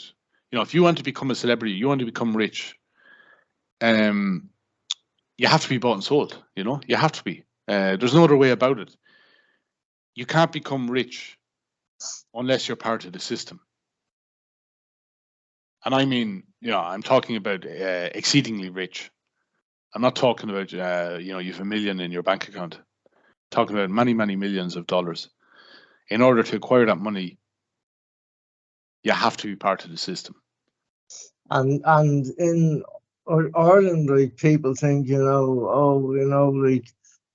S1: you know, if you want to become a celebrity, you want to become rich, you have to be bought and sold. You know, you have to be. There's no other way about it. You can't become rich unless you're part of the system. And I mean, you know, I'm talking about exceedingly rich. I'm not talking about, you know, you have $1 million in your bank account. I'm talking about many, many millions of dollars. In order to acquire that money, you have to be part of the system.
S2: And in Ireland, like, people think, you know, oh, you know, like,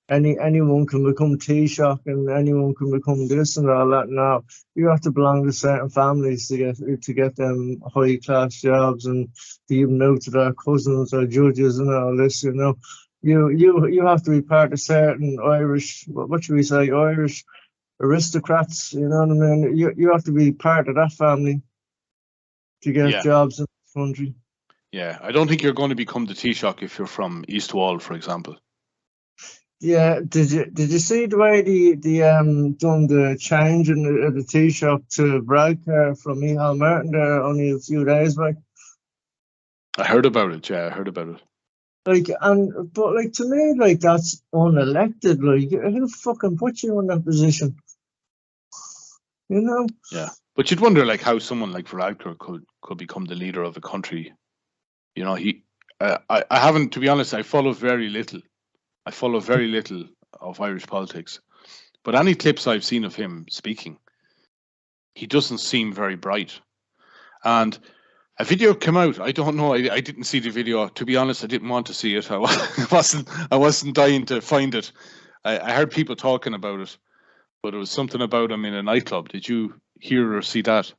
S2: anyone can become Taoiseach and anyone can become this and all that. Now you have to belong to certain families to get them high class jobs and to even out to their cousins or judges and all this. You know, you have to be part of certain Irish, what should we say, Irish aristocrats. You know what I mean? You have to be part of that family to get jobs in this country.
S1: Yeah, I don't think you're going to become the Taoiseach if you're from East Wall, for example.
S2: Yeah, did you see the way done the change in the Taoiseach to Bradcar from Micheál Martin there only a few days back?
S1: I heard about it. Yeah, I heard about it.
S2: Like, but like, to me, like, that's unelected. Like, who fucking put you in that position? You know?
S1: Yeah, but you'd wonder, like, how someone like Varadkar could become the leader of a country. You know, I haven't, to be honest, I follow very little of Irish politics, but any clips I've seen of him speaking, he doesn't seem very bright. And a video came out. I don't know. I didn't see the video. To be honest, I didn't want to see it. I wasn't dying to find it. I heard people talking about it, but it was something about him in a nightclub. Did you hear or see that?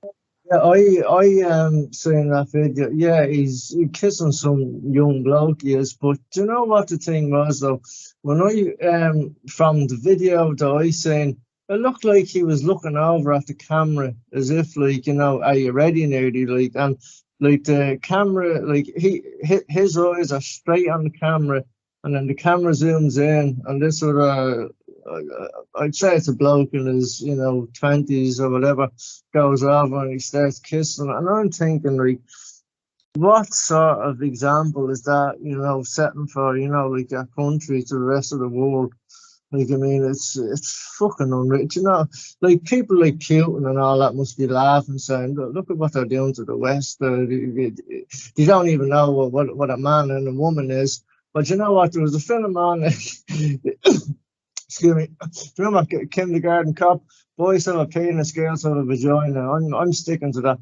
S2: Yeah, I seen that video. Yeah, he's kissing some young bloke, yes. But do you know what the thing was though? When I from the video that I seen, it looked like he was looking over at the camera as if, like, you know, are you ready nearly? Like, and like the camera, like, his eyes are straight on the camera, and then the camera zooms in, and this sort of I'd say it's a bloke in his, you know, 20s or whatever, goes over and he starts kissing. And I'm thinking, like, what sort of example is that, you know, setting for, you know, like, a country to the rest of the world? Like, I mean, it's fucking unreal. You know, like, people like Putin and all that must be laughing, saying, look at what they're doing to the West. They don't even know what a man and a woman is. But you know what? There was a film on excuse me. Do you remember Kindergarten Cop? Boys have a penis, girls have a vagina. I'm sticking to that.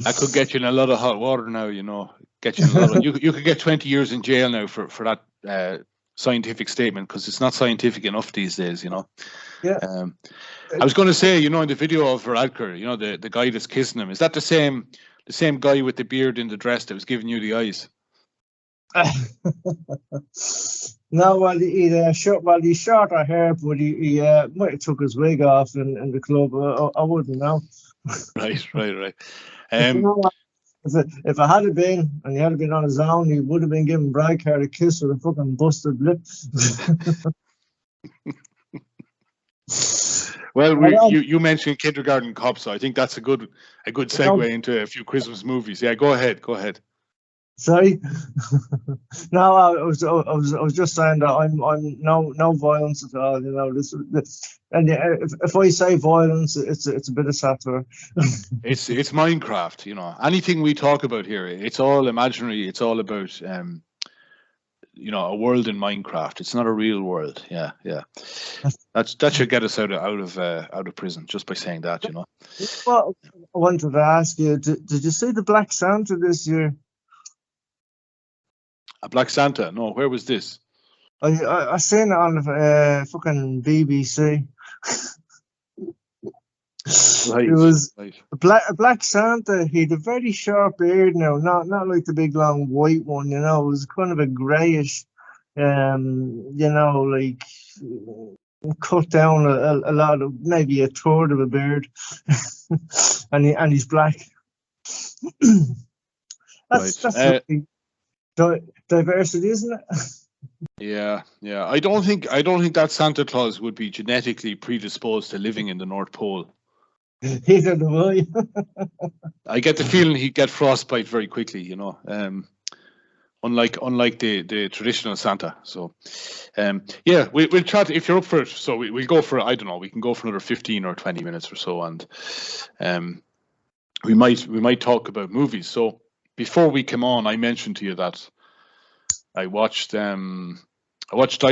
S1: I could get you in a lot of hot water now, you know. Get you in a lot of, you could get 20 years in jail now for that scientific statement, because it's not scientific enough these days, you know.
S2: Yeah.
S1: I was going to say, you know, in the video of Varadkar, you know, the guy that's kissing him, is that the same guy with the beard in the dress that was giving you the eyes?
S2: No, well, he short our hair, but he might have took his wig off in the club. I wouldn't know.
S1: Right.
S2: But you
S1: Um,
S2: know what? If it had been, and he had been on his own, he would have been giving Brightcard a kiss with a fucking busted lip.
S1: well,
S2: I don't,
S1: you mentioned Kindergarten Cop, so I think that's a good segue into a few Christmas movies. Yeah, go ahead.
S2: sorry. No, I was just saying that I'm no violence at all. You know this and yeah, if I say violence, it's a bit of satire.
S1: It's Minecraft, you know. Anything we talk about here, it's all imaginary. It's all about a world in Minecraft. It's not a real world. Yeah. That should get us out of prison just by saying that, you know.
S2: Well, I wanted to ask you, did you see the Black Santa this year?
S1: A Black Santa? No, where was this?
S2: I seen it on fucking BBC.
S1: Right.
S2: It was
S1: Right.
S2: a black Santa. He had a very short beard now, not like the big long white one. You know, it was kind of a greyish, like cut down a lot of maybe a third of a beard, and he's black.
S1: Right.
S2: That's really diversity, isn't it?
S1: Yeah. I don't think that Santa Claus would be genetically predisposed to living in the North Pole.
S2: Either the way.
S1: I get the feeling he'd get frostbite very quickly, you know. Unlike the traditional Santa. So, yeah, we'll try to, if you're up for it. So we'll go for, I don't know, we can go for another 15 or 20 minutes or so, and we might talk about movies. So before we come on, I mentioned to you that I watched Die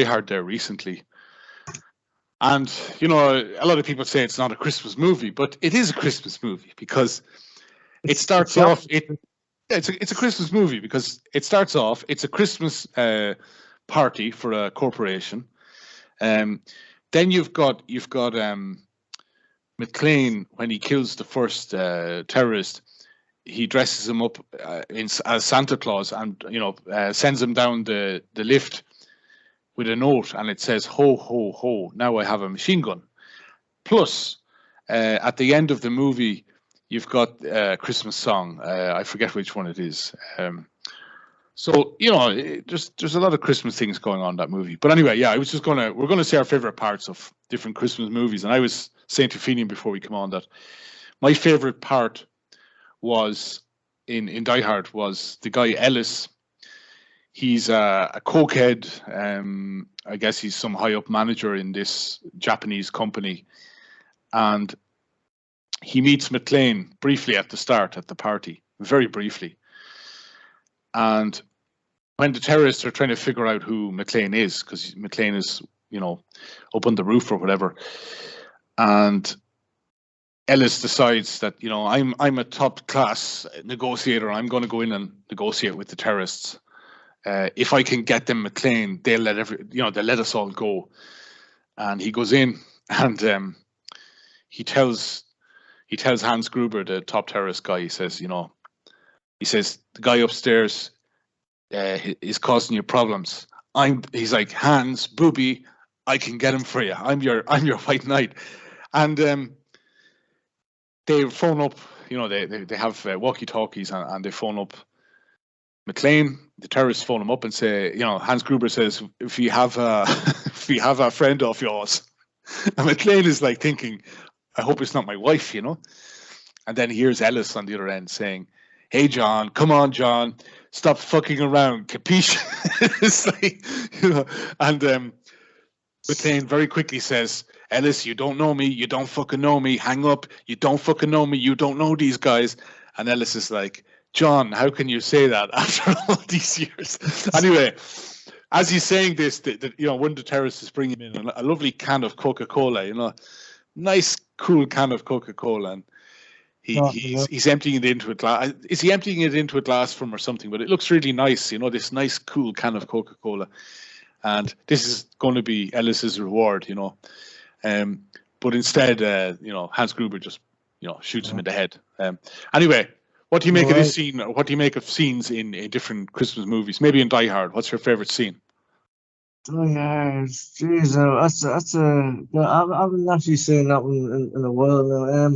S1: Hard there recently. And, you know, a lot of people say it's not a Christmas movie, but it is a Christmas movie because it starts off. It's a Christmas movie because it starts off. It's a Christmas party for a corporation. Then you've got McClane when he kills the first terrorist. He dresses him up as Santa Claus and sends him down the lift with a note, and it says "Ho ho ho! Now I have a machine gun." Plus, at the end of the movie, you've got a Christmas song. I forget which one it is. So there's a lot of Christmas things going on in that movie. But anyway, yeah, we're gonna say our favorite parts of different Christmas movies. And I was saying to Fenian before we come on that my favorite part was in Die Hard was the guy Ellis. He's a cokehead. I guess he's some high up manager in this Japanese company, and he meets McClane briefly at the start at the party, very briefly. And when the terrorists are trying to figure out who McClane is, because McClane is, up on the roof or whatever, and Ellis decides that, I'm a top class negotiator. I'm going to go in and negotiate with the terrorists. If I can get them McClane, they'll let us all go. And he goes in and he tells Hans Gruber, the top terrorist guy, he says the guy upstairs is causing you problems. He's like, Hans, booby, I can get him for you. I'm your white knight. And they phone up, they have walkie-talkies and they phone up McClane. The terrorists phone him up and say, Hans Gruber says, if you have a friend of yours. And McClane is like thinking, I hope it's not my wife, And then he hears Ellis on the other end saying, hey, John, come on, John, stop fucking around, capiche? It's like, and McClane very quickly says, Ellis, you don't know me, you don't fucking know me, hang up, you don't fucking know me, you don't know these guys. And Ellis is like, John, how can you say that after all these years? Anyway, as he's saying this, one of the terrorists is bringing in a lovely can of Coca-Cola, nice, cool can of Coca-Cola, and he's emptying it into a glass. Is he emptying it into a glass from or something? But it looks really nice, this nice, cool can of Coca-Cola, and this is going to be Ellis's reward, But instead, Hans Gruber just, shoots him in the head. Anyway. What do you make of
S2: Right.
S1: this scene, or what do you make of scenes in different Christmas movies? Maybe in Die Hard, what's your favorite scene?
S2: Die Hard, jeez, that's a. No, I haven't actually seen that one in a while now.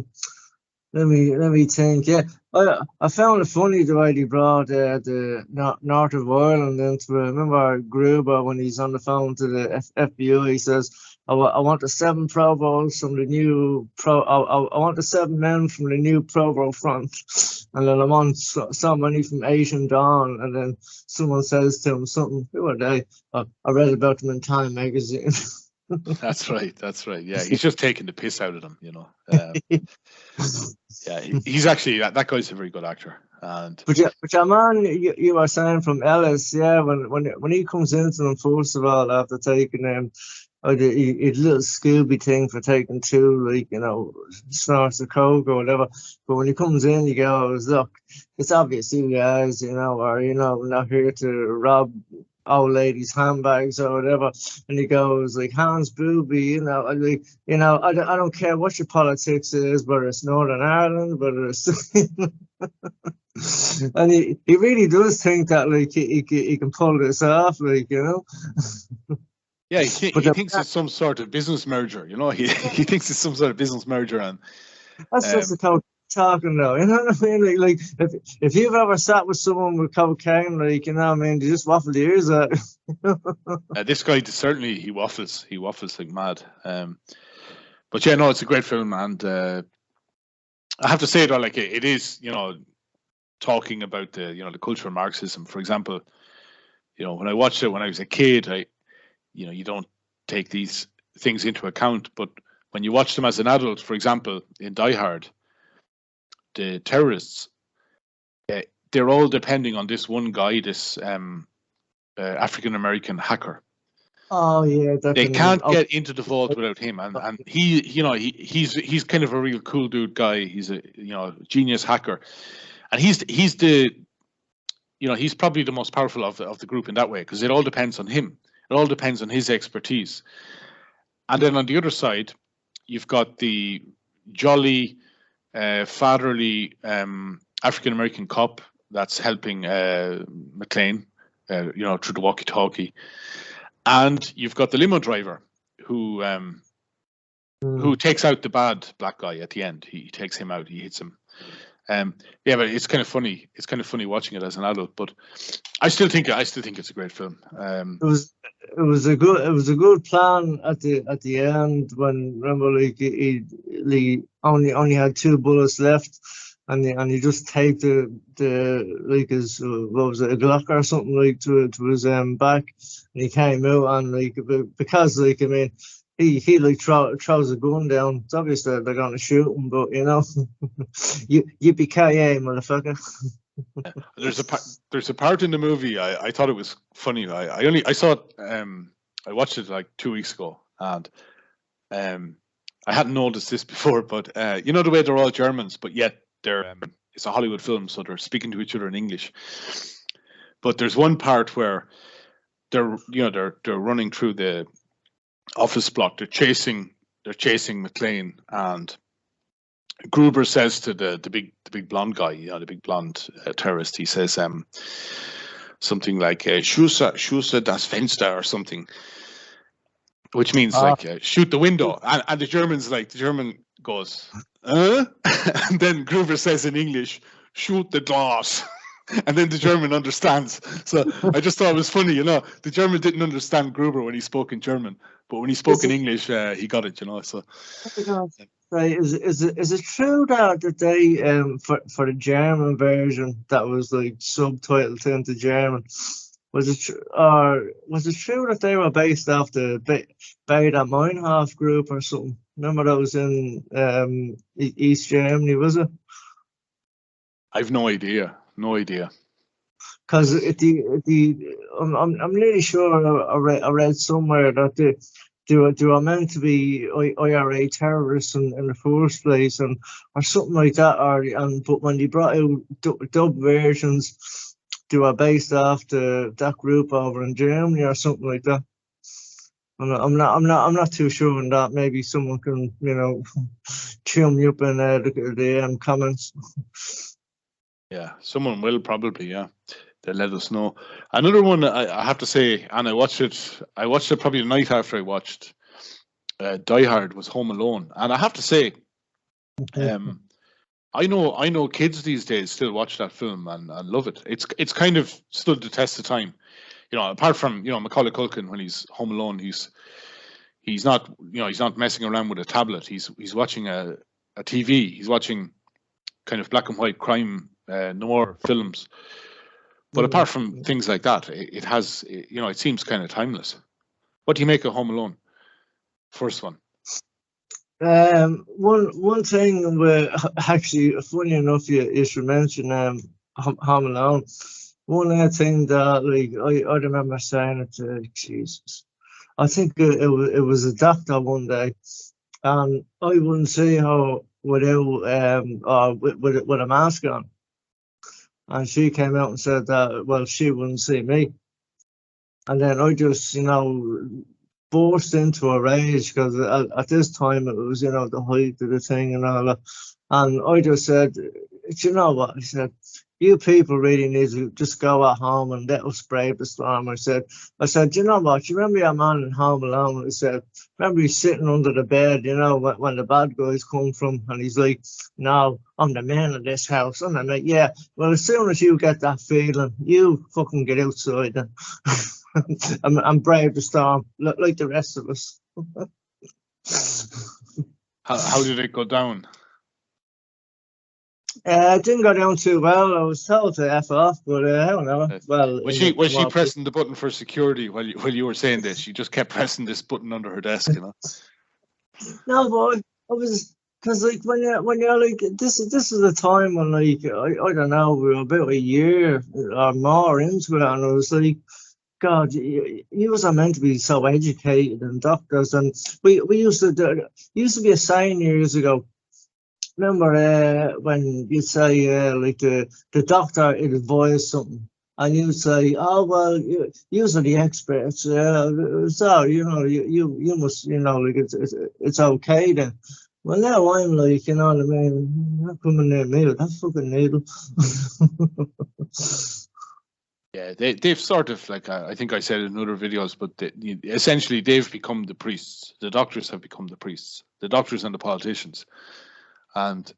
S2: Let me think. Yeah, I found it funny the way they brought the North of Ireland into it. Remember Gruber when he's on the phone to the FBI, he says, I want the 7 Provosts from the new I want the 7 men from the new Provo front, and then I want so many from Asian Dawn, and then someone says to him something. Who are they? I read about them in Time magazine.
S1: That's right. That's right. Yeah, he's just taking the piss out of them, you know. Yeah, he's actually that guy's a very good actor. And
S2: But your man, you were saying from Ellis, yeah, when he comes into them, first of all, after taking them, he little Scooby thing for taking 2, like, you know, snorts of coke or whatever. But when he comes in, he goes, look, it's obvious you guys, you know, are, you know, not here to rob old ladies' handbags or whatever. And he goes like, Hans Booby, you know, like, you know, I don't care what your politics is, whether it's Northern Ireland, whether it's and he really does think that like he can pull this off, like, you know.
S1: yeah, he thinks it's some sort of business merger, you know. He thinks it's some sort of business merger, and
S2: that's just the coke talking though, you know what I mean? Like if you've ever sat with someone with cocaine, like, you know what I mean, you just waffle the ears out.
S1: this guy certainly he waffles like mad. But yeah, no, it's a great film, and I have to say though, like it is, you know, talking about the, you know, the culture of Marxism, for example. You know, when I watched it when I was a kid, you know, you don't take these things into account, but when you watch them as an adult, for example, in Die Hard, the terrorists, they're all depending on this one guy, this African American hacker.
S2: Oh yeah,
S1: They
S2: definitely.
S1: can't get into the vault without him, and he, you know, he's kind of a real cool dude guy. He's a, you know, genius hacker, and he's the, you know, he's probably the most powerful of the group in that way, because it all depends on him. It all depends on his expertise. And then on the other side, you've got the jolly, fatherly African American cop that's helping McLean, you know, through the walkie-talkie, and you've got the limo driver who takes out the bad black guy at the end. He takes him out. He hits him. Yeah, but it's kind of funny. It's kind of funny watching it as an adult, but I still think it's a great film.
S2: It was a good plan at the end, when, remember, like he only had 2 bullets left, and he just taped the like his what was it, a Glock or something, like to his back, and he came out, and like, because, like, I mean, he like throws a gun down. It's obvious that they're gonna shoot him, but, you know, yippee-ki-yay, motherfucker.
S1: There's a part in the movie I thought it was funny. I saw it, I watched it like 2 weeks ago, and I hadn't noticed this before, but you know, the way they're all Germans, but yet they're it's a Hollywood film, so they're speaking to each other in English. But there's one part where they're running through the office block. They're chasing McLean, and Gruber says to the big blonde guy, you know, the big blonde terrorist, he says something like "Schusse das Fenster" or something, which means like shoot the window. And the German goes, and then Gruber says in English, "Shoot the glass." And then the German understands. So I just thought it was funny, you know. The German didn't understand Gruber when he spoke in German, but when he spoke in English, he got it, you know. So.
S2: Right, is it true that they for the German version that was like subtitled into German, was it true that they were based off the Baader Meinhof group or something? Remember that was in East Germany, was it?
S1: I've no idea.
S2: Because I'm nearly sure I read somewhere that they were meant to be IRA terrorists in the first place, and or something like that, but when they brought out dub versions, they were based off that group over in Germany or something like that. I'm not too sure on that. Maybe someone can, you know, cheer me up in the comments.
S1: Yeah, someone will probably. Yeah, they'll let us know. Another one I have to say, and I watched it. I watched it probably the night after I watched Die Hard, was Home Alone, and I have to say, I know kids these days still watch that film and love it. It's kind of stood the test of time. Apart from Macaulay Culkin when he's Home Alone, he's not he's not messing around with a tablet. He's watching a TV. He's watching kind of black and white crime noir films. But apart from things like that, it seems kind of timeless. What do you make of Home Alone? First one.
S2: One thing where actually, funny enough, you should mention Home Alone. One thing that I remember saying it to Jesus. I think it was a doctor one day, and I wouldn't see her without with a mask on, and she came out and said that she wouldn't see me, and then I just burst into a rage because at this time it was the height of the thing and all that, and I just said, you know what? I said, you people really need to just go at home and let us brave the storm. I said, you know what? You remember your man in Home Alone? I said, remember he's sitting under the bed, when the bad guys come from, and he's like, no, I'm the man of this house. And I'm like, yeah, well, as soon as you get that feeling, you fucking get outside and brave the storm, like the rest of us.
S1: How did it go down?
S2: It didn't go down too well. I was told to F off, but I don't know. Well,
S1: was she pressing the button for security while you were saying this? She just kept pressing this button under her desk,
S2: No, but I was, because when you're like this is a time when I don't know, we were about a year or more into it, and I was like, God, you are meant to be so educated and doctors, and we used to be a saying years ago. Remember when you say like the doctor advised something, and you say, oh well, you are the experts, so you must like it's okay then. Well, now I'm like, you know what I mean? Not coming near me with that fucking needle.
S1: Yeah, they've sort of, like, I think I said in other videos, but essentially they've become the priests. The doctors have become the priests. The doctors and the politicians. And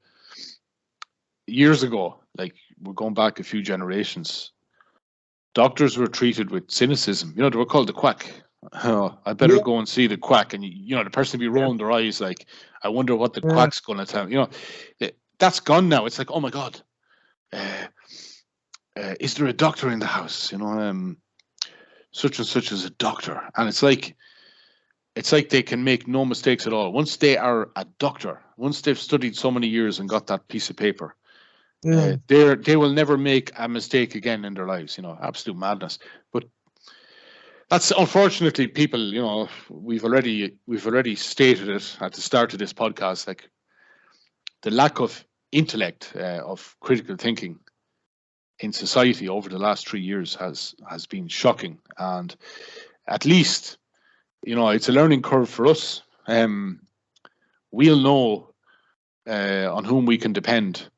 S1: years ago, like, we're going back a few generations, doctors were treated with cynicism. They were called the quack. Oh, I better go and see the quack. And, the person would be rolling their eyes like, I wonder what the quack's going to tell me. That's gone now. It's like, oh my God. Is there a doctor in the house? Such and such is a doctor. And it's like they can make no mistakes at all. Once they are a doctor, once they've studied so many years and got that piece of paper, they will never make a mistake again in their lives. Absolute madness. But that's, unfortunately, people. We've already stated it at the start of this podcast. Like, the lack of intellect, of critical thinking in society over the last 3 years has been shocking, and at least it's a learning curve for us. We'll know on whom we can depend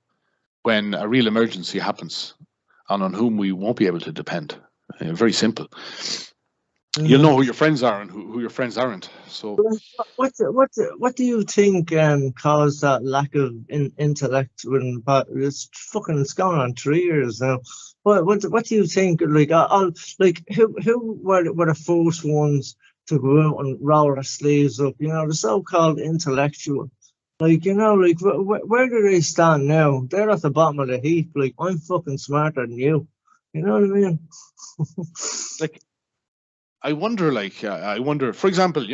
S1: when a real emergency happens, and on whom we won't be able to depend. Very simple. You'll know who your friends are and who your friends aren't. So,
S2: what do you think caused that lack of intellect? When it's going on 3 years now. What do you think? Like, who were the first ones to go out and roll their sleeves up? The so-called intellectual. Like, where do they stand now? They're at the bottom of the heap. Like, I'm fucking smarter than you. You know what I mean?
S1: Like, I wonder, for example,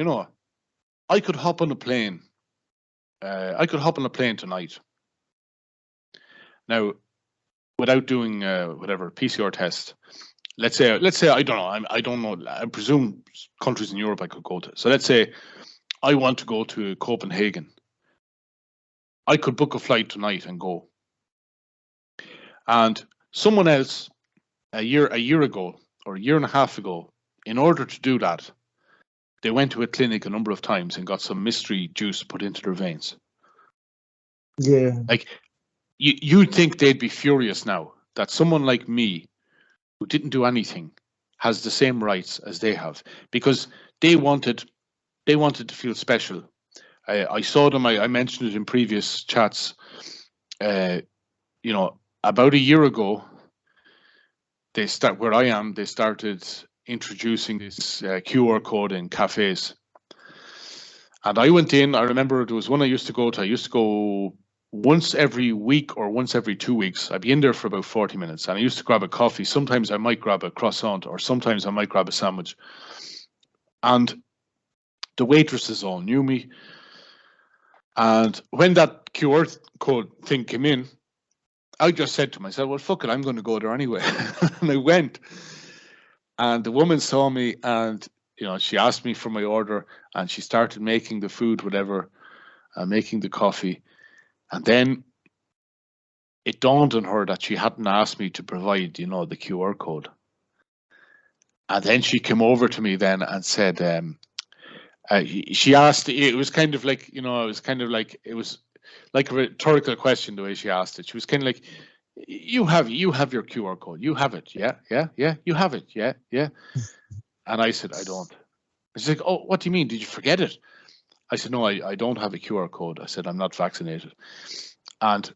S1: I could hop on a plane. I could hop on a plane tonight. Now, without doing whatever PCR test. Let's say I don't know. I don't know. I presume countries in Europe I could go to. So let's say I want to go to Copenhagen. I could book a flight tonight and go. And someone else a year ago or a year and a half ago, in order to do that, they went to a clinic a number of times and got some mystery juice put into their veins.
S2: Yeah.
S1: Like, you'd think they'd be furious now that someone like me, who didn't do anything, has the same rights as they have, because they wanted to feel special. I saw them. I mentioned it in previous chats. About a year ago, where I am. They started introducing this QR code in cafes, and I went in. I remember there was one I used to go to. I used to go once every week or once every 2 weeks. I'd be in there for about 40 minutes, and I used to grab a coffee. Sometimes I might grab a croissant, or sometimes I might grab a sandwich. And the waitresses all knew me. And when that QR code thing came in, I just said to myself, well, fuck it, I'm going to go there anyway. And I went. And the woman saw me, and she asked me for my order, and she started making the food, whatever, making the coffee. And then it dawned on her that she hadn't asked me to provide, the QR code. And then she came over to me then and said, she asked, it was kind of like, it was like a rhetorical question, the way she asked it. She was kind of like, you have your QR code. You have it. Yeah. You have it. Yeah. And I said, I don't. And she's like, oh, what do you mean? Did you forget it? I said, no, I don't have a QR code. I said, I'm not vaccinated. And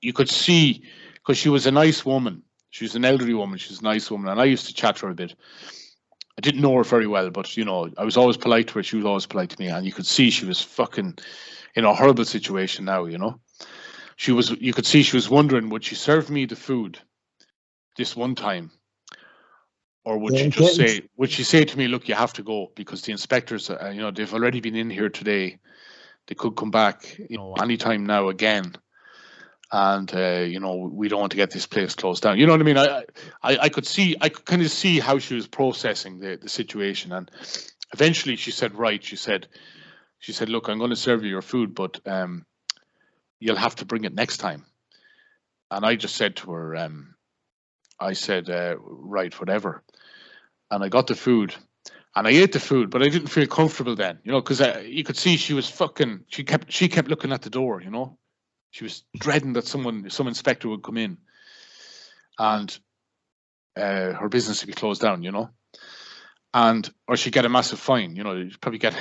S1: you could see, because she was a nice woman. She was an elderly woman. She was a nice woman. And I used to chat to her a bit. I didn't know her very well, but, I was always polite to her. She was always polite to me. And you could see she was fucking in a horrible situation now, You could see she was wondering, would she serve me the food this one time? Or would she say to me, look, you have to go, because the inspectors, they've already been in here today. They could come back, anytime now again. And, we don't want to get this place closed down. You know what I mean? I could kind of see how she was processing the situation. And eventually she said, right, she said, look, I'm going to serve you your food, but you'll have to bring it next time. And I just said to her, right, whatever. And I got the food. And I ate the food, but I didn't feel comfortable then, because you could see she was she kept looking at the door, She was dreading that some inspector would come in and her business would be closed down, or she'd get a massive fine, she'd probably get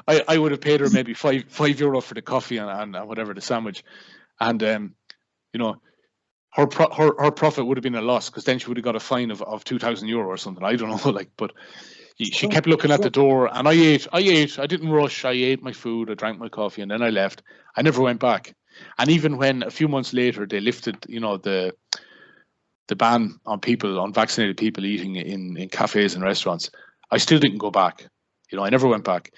S1: I would have paid her maybe €5 for the coffee and whatever, the sandwich. And, her profit would have been a loss, because then she would have got a fine of €2,000 or something. I don't know, but she kept looking at the door, and I ate. I didn't rush. I ate my food. I drank my coffee, and then I left. I never went back. And even when a few months later they lifted, the ban on vaccinated people eating in cafes and restaurants, I still didn't go back. I never went back.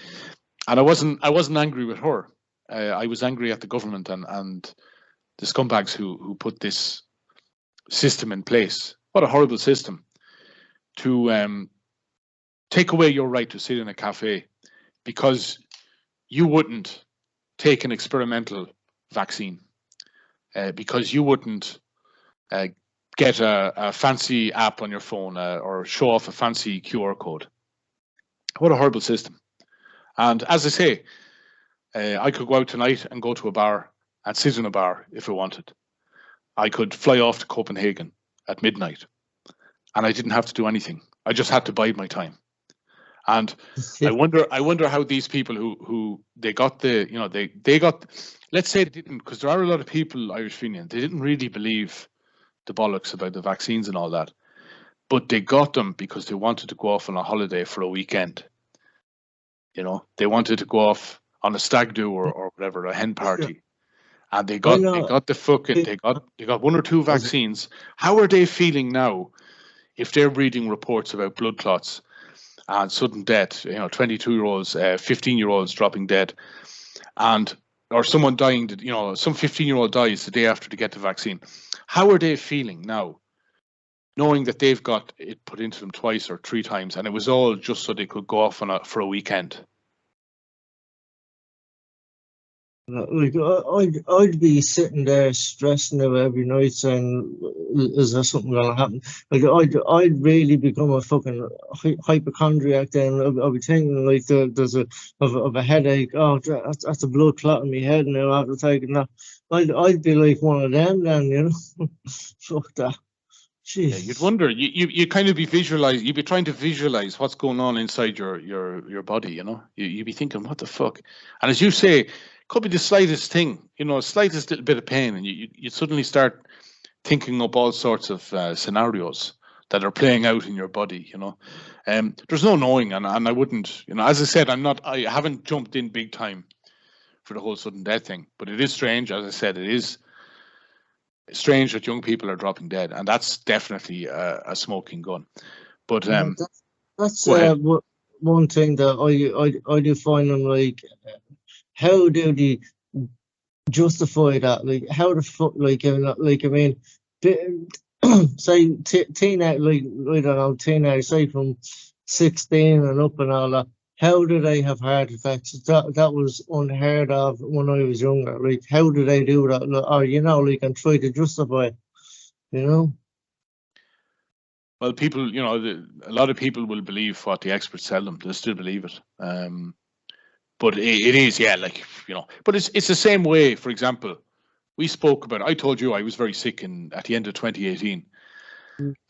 S1: And I wasn't angry with her. I was angry at the government and the scumbags who put this system in place. What a horrible system to take away your right to sit in a cafe because you wouldn't take an experimental vaccine, because you wouldn't get a fancy app on your phone or show off a fancy QR code. What a horrible system. And as I say, I could go out tonight and go to a bar and sit in a bar if I wanted. I could fly off to Copenhagen at midnight and I didn't have to do anything. I just had to bide my time. And I wonder how these people who they got they got, let's say they didn't, because there are a lot of people, Irish Fenian, they didn't really believe the bollocks about the vaccines and all that, but they got them because they wanted to go off on a holiday for a weekend. They wanted to go off on a stag do or whatever, a hen party. And they got one or two vaccines. How are they feeling now if they're reading reports about blood clots and sudden death, 22-year-olds, 15-year-olds dropping dead, or someone dying, some 15-year-old dies the day after they get the vaccine. How are they feeling now, knowing that they've got it put into them twice or three times, and it was all just so they could go off for a weekend?
S2: Like I'd be sitting there stressing out every night, saying, "Is there something gonna happen?" Like I'd really become a fucking hypochondriac. Then I'll be thinking like there's of a headache. Oh, that's a blood clot in my head now after taking that. I'd be like one of them then, you know. Fuck that.
S1: Yeah, you'd wonder. You kind of be visualize. You'd be trying to visualize what's going on inside your body. You know, you'd be thinking, what the fuck? And as you say, could be the slightest thing. You know, slightest little bit of pain, and you suddenly start thinking up all sorts of scenarios that are playing out in your body. You know, there's no knowing, and I wouldn't. You know, as I said, I haven't jumped in big time for the whole sudden death thing, but it is strange. As I said, it is strange that young people are dropping dead, and that's definitely a smoking gun. But
S2: that's
S1: go ahead.
S2: one thing that I do find them like, how do they justify that? Like, how the fuck, like I mean, say teenage, like I don't know, teenage, say from 16 and up and all that. How do they have heart attacks? That was unheard of when I was younger. Like, how do they do that? Or you know, like, and try to justify it, you know?
S1: Well, people, you know, a lot of people will believe what the experts tell them. They still believe it. But it is, yeah, like, you know. But it's the same way. For example, we spoke about. I told you I was very sick at the end of 2018.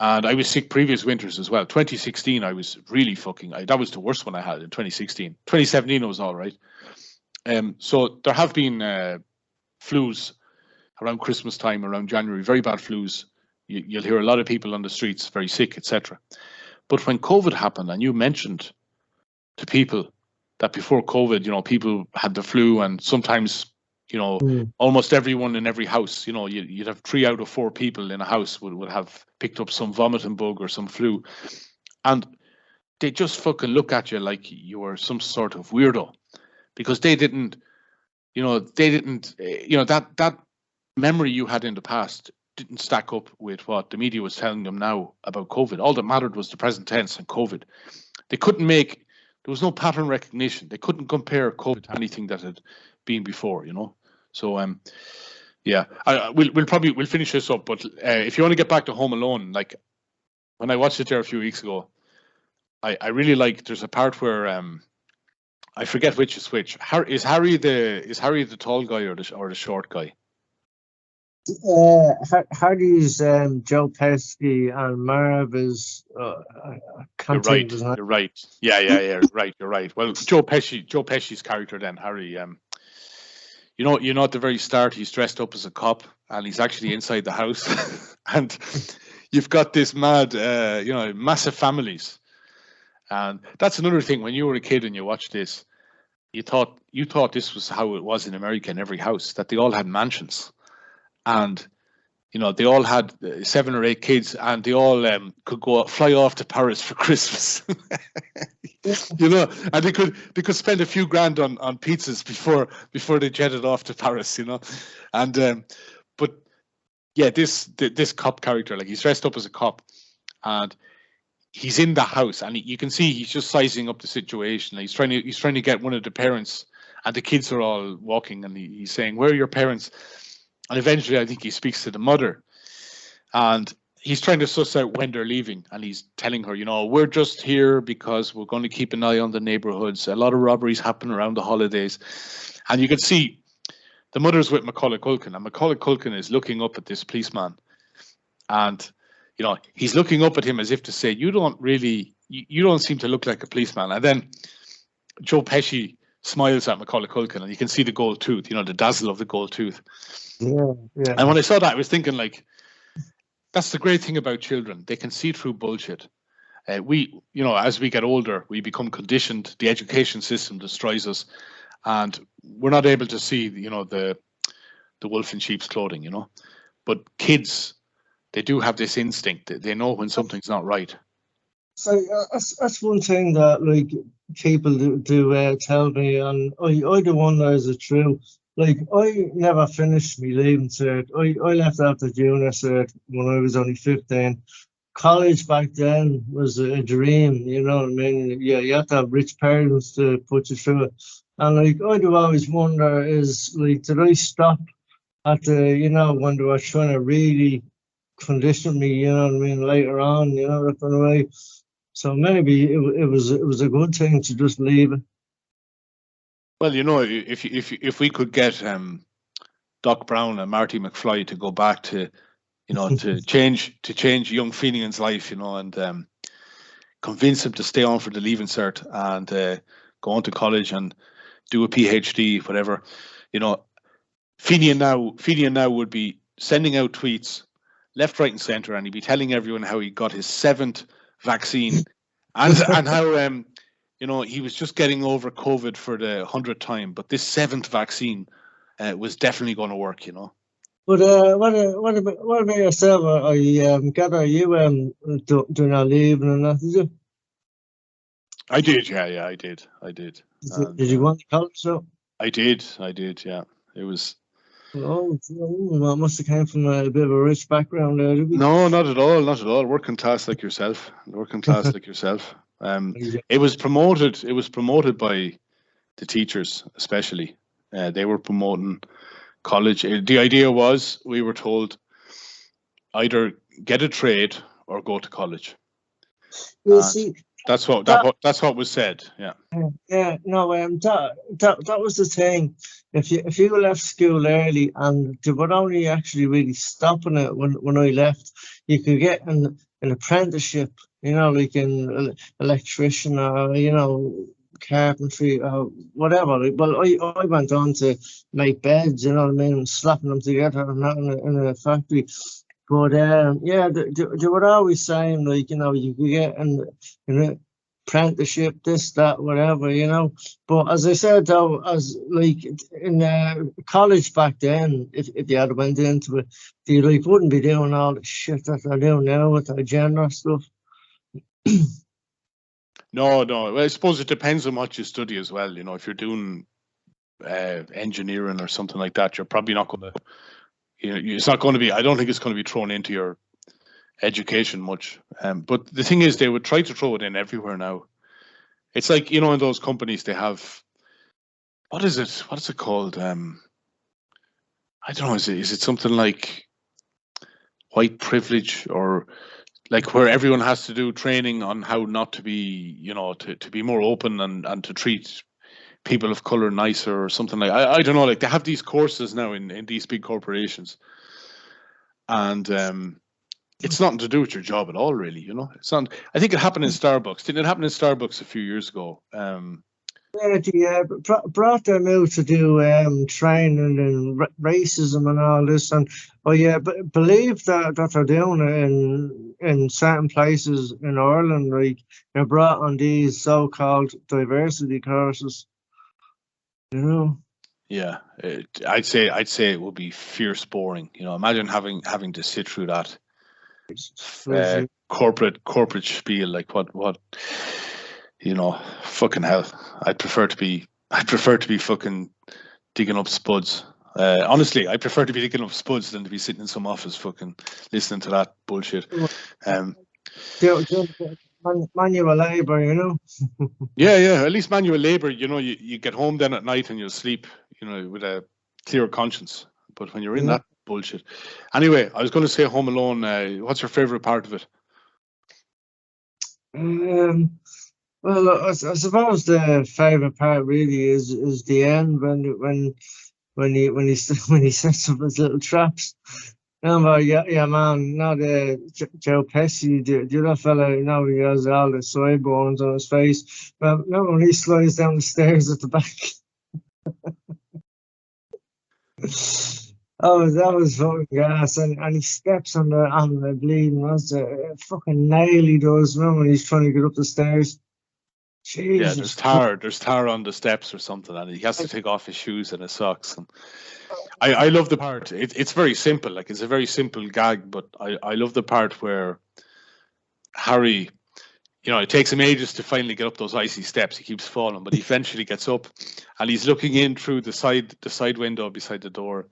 S1: And I was sick previous winters as well. 2016, I was really that was the worst one I had in 2016. 2017, it was all right. So there have been flus around Christmas time, around January, very bad flus. You'll hear a lot of people on the streets very sick, etc. But when COVID happened, and you mentioned to people that before COVID, you know, people had the flu, and sometimes, you know, almost everyone in every house, you know, you'd have 3 out of 4 people in a house would have picked up some vomiting bug or some flu, and they just fucking look at you like you were some sort of weirdo, because they didn't, you know, that memory you had in the past didn't stack up with what the media was telling them now about COVID. All that mattered was the present tense and COVID. They couldn't there was no pattern recognition. They couldn't compare COVID to anything that had been before, you know. So yeah, we'll finish this up. But if you want to get back to Home Alone, like when I watched it there a few weeks ago, I really like. There's a part where I forget which is which. Is Harry the tall guy or the short guy?
S2: Hardy's Joe Pesci and Marv is I can't think of his name.
S1: You're right. Yeah. Right. You're right. Well, Joe Pesci's character then, Harry. You know, at the very start, he's dressed up as a cop, and he's actually inside the house, and you've got this mad, you know, massive families, and that's another thing. When you were a kid and you watched this, you thought this was how it was in America in every house, that they all had mansions. And, you know, they all had 7 or 8 kids, and they all could fly off to Paris for Christmas. You know, and they could spend a few grand on pizzas before they jetted off to Paris. You know, and but yeah, this cop character, like, he's dressed up as a cop, and he's in the house, and you can see he's just sizing up the situation. He's trying to get one of the parents, and the kids are all walking, and he's saying, "Where are your parents?" And eventually, I think he speaks to the mother, and he's trying to suss out when they're leaving. And he's telling her, you know, we're just here because we're going to keep an eye on the neighborhoods. A lot of robberies happen around the holidays. And you can see the mother's with Macaulay Culkin, and Macaulay Culkin is looking up at this policeman. And, you know, he's looking up at him as if to say, you don't seem to look like a policeman. And then Joe Pesci smiles at Macaulay Culkin, and you can see the gold tooth, you know, the dazzle of the gold tooth.
S2: Yeah.
S1: And when I saw that, I was thinking, like, that's the great thing about children. They can see through bullshit. You know, as we get older, we become conditioned. The education system destroys us, and we're not able to see, you know, the wolf in sheep's clothing, you know. But kids, they do have this instinct. They know when something's not right.
S2: So that's one thing that, like, people do tell me, and I do wonder, is it true? Like, I never finished my leaving cert. I left after junior cert when I was only 15. College back then was a dream, you know what I mean? Yeah, you have to have rich parents to put you through it. And like I do always wonder is like, did I stop at the, when they were trying to really condition me, you know what I mean, later on, that kind of way. So maybe it was a good thing to just leave it.
S1: Well, if we could get Doc Brown and Marty McFly to go back to, to change young Fenian's life, and convince him to stay on for the Leaving Cert and go on to college and do a PhD, whatever, Fenian now would be sending out tweets left, right, and center, and he'd be telling everyone how he got his 7th vaccine and how he was just getting over COVID for the 100th time, but this 7th vaccine was definitely going to work,
S2: But what about yourself? Gather you do not leave and that, did you?
S1: I did, yeah, I did.
S2: Did you go to college? So
S1: I did, yeah. It was.
S2: Oh, well, must have came from a bit of a rich background there, did we?
S1: No, not at all. Working class like yourself. It was promoted by the teachers, especially. They were promoting college. The idea was we were told either get a trade or go to college.
S2: You see,
S1: that's what was said. Yeah.
S2: Yeah. No. That was the thing. If you left school early, and they were only actually really stopping it when I left, you could get an apprenticeship. Like an electrician or carpentry or whatever. Well, I went on to make beds. You know what I mean, and slapping them together and that in a factory. But yeah, they were always saying like you could get an apprenticeship, this, that, whatever. But as I said though, as like in college back then, if you had went into it, you like wouldn't be doing all the shit that they're doing now with the gender stuff.
S1: No. Well, I suppose it depends on what you study as well. If you're doing engineering or something like that, you're probably not going to. It's not going to be. I don't think it's going to be thrown into your education much. But the thing is, they would try to throw it in everywhere now. It's like in those companies they have. What is it? What is it called? I don't know. Is it something like white privilege or like where everyone has to do training on how not to be, to be more open and to treat people of color nicer or something like I don't know, like they have these courses now in these big corporations, and it's nothing to do with your job at all, really. It's not. I think it happened in Starbucks. Didn't it happen in Starbucks a few years ago?
S2: Yeah, brought them out to do training and racism and all this, and believe that they're doing it in certain places in Ireland. Like they're brought on these so-called diversity courses.
S1: Yeah, I'd say it would be fierce boring. Imagine having to sit through that corporate spiel. Like what. Fucking hell. I'd prefer to be fucking digging up spuds. Honestly, I prefer to be digging up spuds than to be sitting in some office fucking listening to that bullshit.
S2: Manual labor,
S1: Yeah. At least manual labor, you get home then at night and you'll sleep, with a clear conscience. But when you're in that bullshit. Anyway, I was going to say Home Alone. What's your favorite part of it?
S2: Well, I suppose the favorite part really is the end when he sets up his little traps. Remember, yeah, man. Not Joe Pesci, the other fella. He has all the sideburns on his face. But remember when he slides down the stairs at the back. That was fucking gas, and he steps on the bleeding. That's a fucking nail he does. Remember when he's trying to get up the stairs. Jesus.
S1: Yeah, there's tar on the steps or something, and he has to take off his shoes and his socks. And I love the part. It's very simple, like it's a very simple gag, but I love the part where Harry, it takes him ages to finally get up those icy steps. He keeps falling, but he eventually gets up, and he's looking in through the side window beside the door,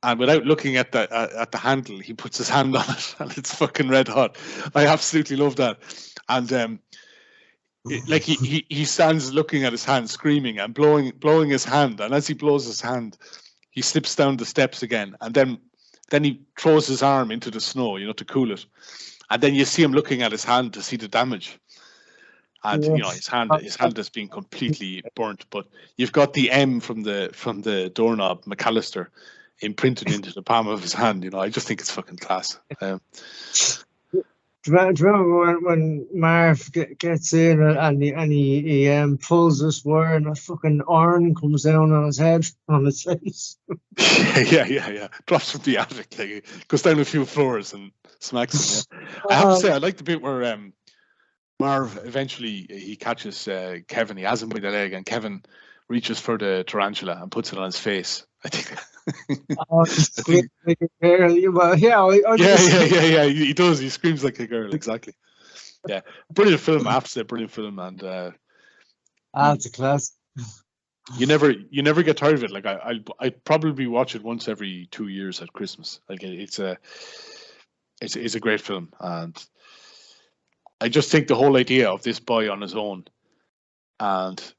S1: and without looking at the handle, he puts his hand on it, and it's fucking red hot. I absolutely love that, and like he stands looking at his hand, screaming and blowing his hand, and as he blows his hand, he slips down the steps again, and then he throws his arm into the snow, to cool it, and then you see him looking at his hand to see the damage, and his hand has been completely burnt, but you've got the M from the doorknob, McAllister, imprinted into the palm of his hand. I just think it's fucking class.
S2: Do you remember when Marv gets in and he pulls this wire and a fucking iron comes down on his head, on his face?
S1: Yeah. Drops from the attic, like, goes down a few floors and smacks him. Yeah. I have to say, I like the bit where Marv eventually he catches Kevin. He has him by the leg, and Kevin reaches for the tarantula and puts it on his face. I think.
S2: Like a girl.
S1: Yeah. He does. He screams like a girl. Exactly. Yeah, brilliant film. I have to say, brilliant film, and
S2: it's a class.
S1: You never get tired of it. Like I'd probably watch it once every 2 years at Christmas. Like it's a great film, and I just think the whole idea of this boy on his own, and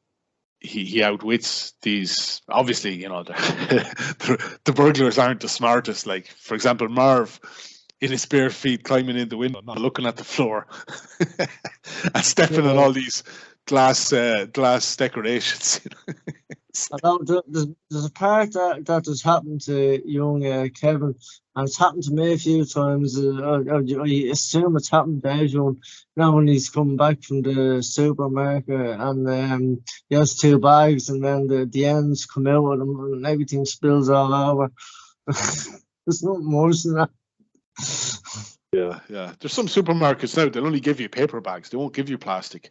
S1: he outwits these. Obviously, the burglars aren't the smartest. Like, for example, Marv in his bare feet climbing in the window, not looking at the floor, and stepping on all these glass decorations.
S2: There's a part that has happened to young Kevin, and it's happened to me a few times. I assume it's happened to everyone. Now when he's coming back from the supermarket and he has 2 bags, and then the ends come out with him and everything spills all over. There's nothing worse than that.
S1: Yeah. There's some supermarkets now, they'll only give you paper bags. They won't give you plastic.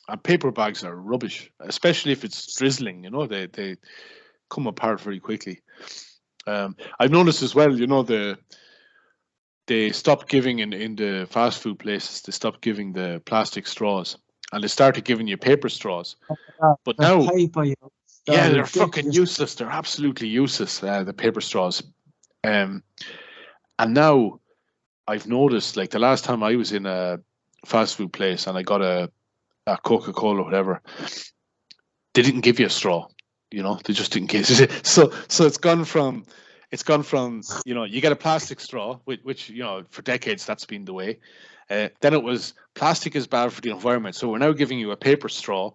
S1: And paper bags are rubbish, especially if it's drizzling. They come apart very quickly. I've noticed as well. They stopped giving in the fast food places. They stopped giving the plastic straws, and they started giving you paper straws. But now, they're fucking useless. They're absolutely useless. The paper straws. And now I've noticed, like the last time I was in a fast food place and I got a Coca-Cola or whatever, they didn't give you a straw. They just didn't give it. So it's gone from you get a plastic straw, which for decades that's been the way. Then it was plastic is bad for the environment, so we're now giving you a paper straw,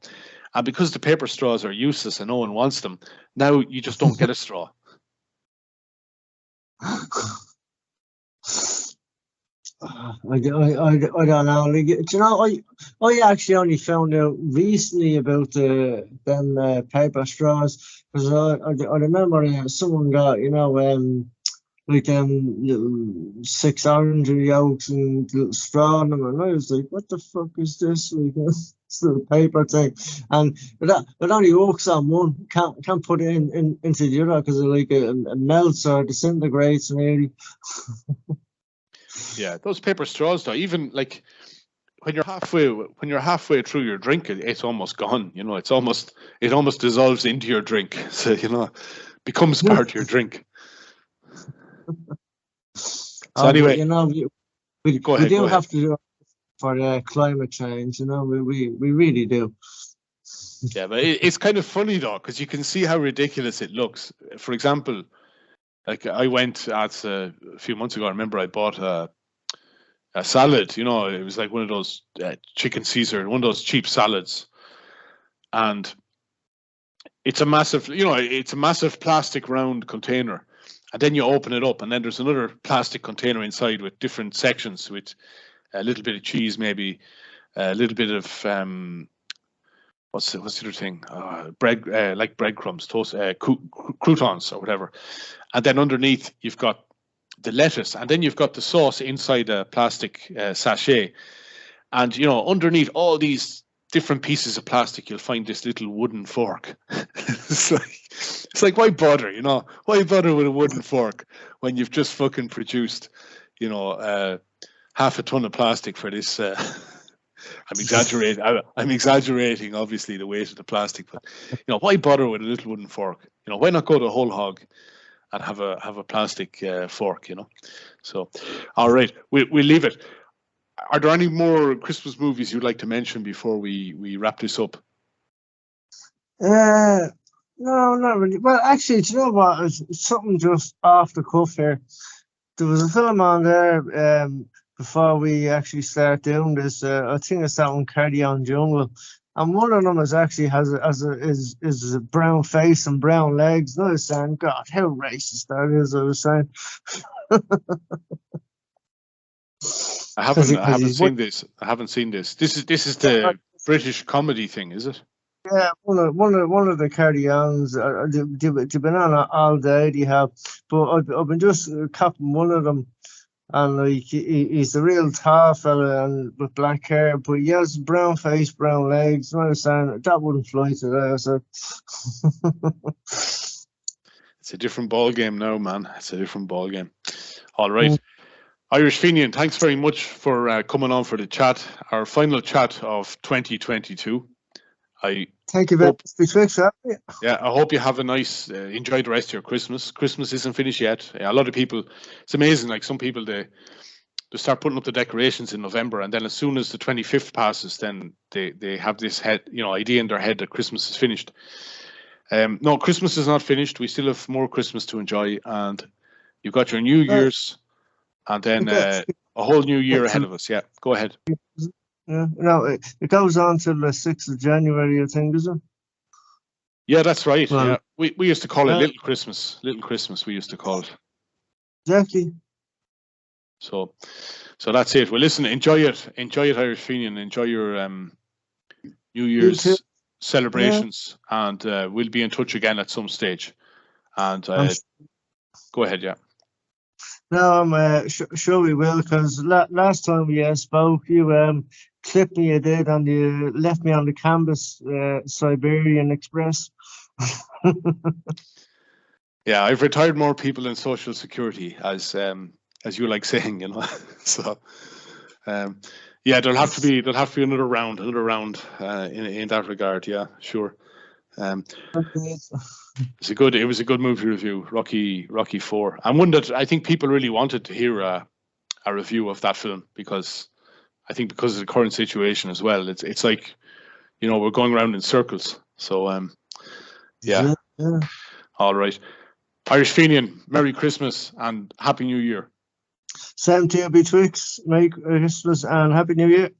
S1: and because the paper straws are useless and no one wants them, now you just don't get a straw.
S2: I don't know. Like, I actually only found out recently about them paper straws, because I remember someone got like little 6 orange yolks and little straw in them, and I was like, what the fuck is this? Like, this little paper thing, and it only works on one. Can't put it into the other because it melts or disintegrates nearly.
S1: Yeah, those paper straws though, even like when you're halfway through your drink, it's almost gone. It almost dissolves into your drink. So becomes part of your drink. So anyway,
S2: we do have to do it for climate change. We really do.
S1: Yeah, but it's kind of funny though, because you can see how ridiculous it looks. For example, like I went at a few months ago. I remember I bought a salad. It was like one of those chicken Caesar, one of those cheap salads, and it's a massive plastic round container, and then you open it up, and then there's another plastic container inside with different sections with a little bit of cheese, maybe a little bit of what's the other thing? Bread, like breadcrumbs, toast, croutons or whatever. And then underneath you've got the lettuce, and then you've got the sauce inside a plastic sachet. And underneath all these different pieces of plastic, you'll find this little wooden fork. It's like why bother? Why bother with a wooden fork when you've just fucking produced, half a ton of plastic for this. I'm exaggerating, obviously, the weight of the plastic, but why bother with a little wooden fork? Why not go to whole hog and have a plastic fork? So, all right, we'll leave it. are there any more Christmas movies you'd like to mention before we wrap this up?
S2: No, not really. Well, actually, do you know what? It's something just off the cuff here. There was a film on there before we actually start doing this. I think it's that one, Carry On Jungle, and one of them is actually is a brown face and brown legs. And I was saying, God, how racist that is! I was saying.
S1: I haven't seen this. I haven't seen this. This is the British comedy thing, is it?
S2: Yeah, one of the carry-ons. They've been on all day. They have, but I've been just copping one of them, and like he's a real tall fella and with black hair, but he has brown face, brown legs. And I was saying that wouldn't fly today. I said,
S1: it's a different ball game now, man. It's a different ball game. All right. Irish Fenian, thanks very much for coming on for the chat, our final chat of 2022.
S2: Thank you very much, Btwixt.
S1: Yeah, I hope you have a nice, enjoy the rest of your Christmas. Christmas isn't finished yet. A lot of people, it's amazing, like some people, they start putting up the decorations in November, and then as soon as the 25th passes, then they have this idea in their head that Christmas is finished. No, Christmas is not finished. We still have more Christmas to enjoy, and you've got your New Year's, and then a whole new year ahead of us. Yeah, go ahead.
S2: Yeah, no, it goes on till the 6th of January, I think, is it?
S1: Yeah, that's right.
S2: Well,
S1: yeah, we used to call it Little Christmas. Little Christmas, we used to call it.
S2: Exactly.
S1: So that's it. Well, listen, enjoy it, Irish Fenian. Enjoy your New Year's celebrations, and we'll be in touch again at some stage. And go ahead, yeah.
S2: No, I'm sure we will, because last time we spoke, you clipped me a bit and you left me on the canvas, Siberian Express.
S1: Yeah, I've retired more people in Social Security, as you like saying, you know. So, yeah, there'll have to be another round in that regard. Yeah, sure. It was a good movie review, Rocky IV, and one that I think people really wanted to hear a review of that film, because I think because of the current situation as well, it's like, you know, we're going around in circles. So yeah. All right, Irish Fenian, Merry Christmas and Happy New Year.
S2: Same to you, Btwixt. Merry Christmas and Happy New Year.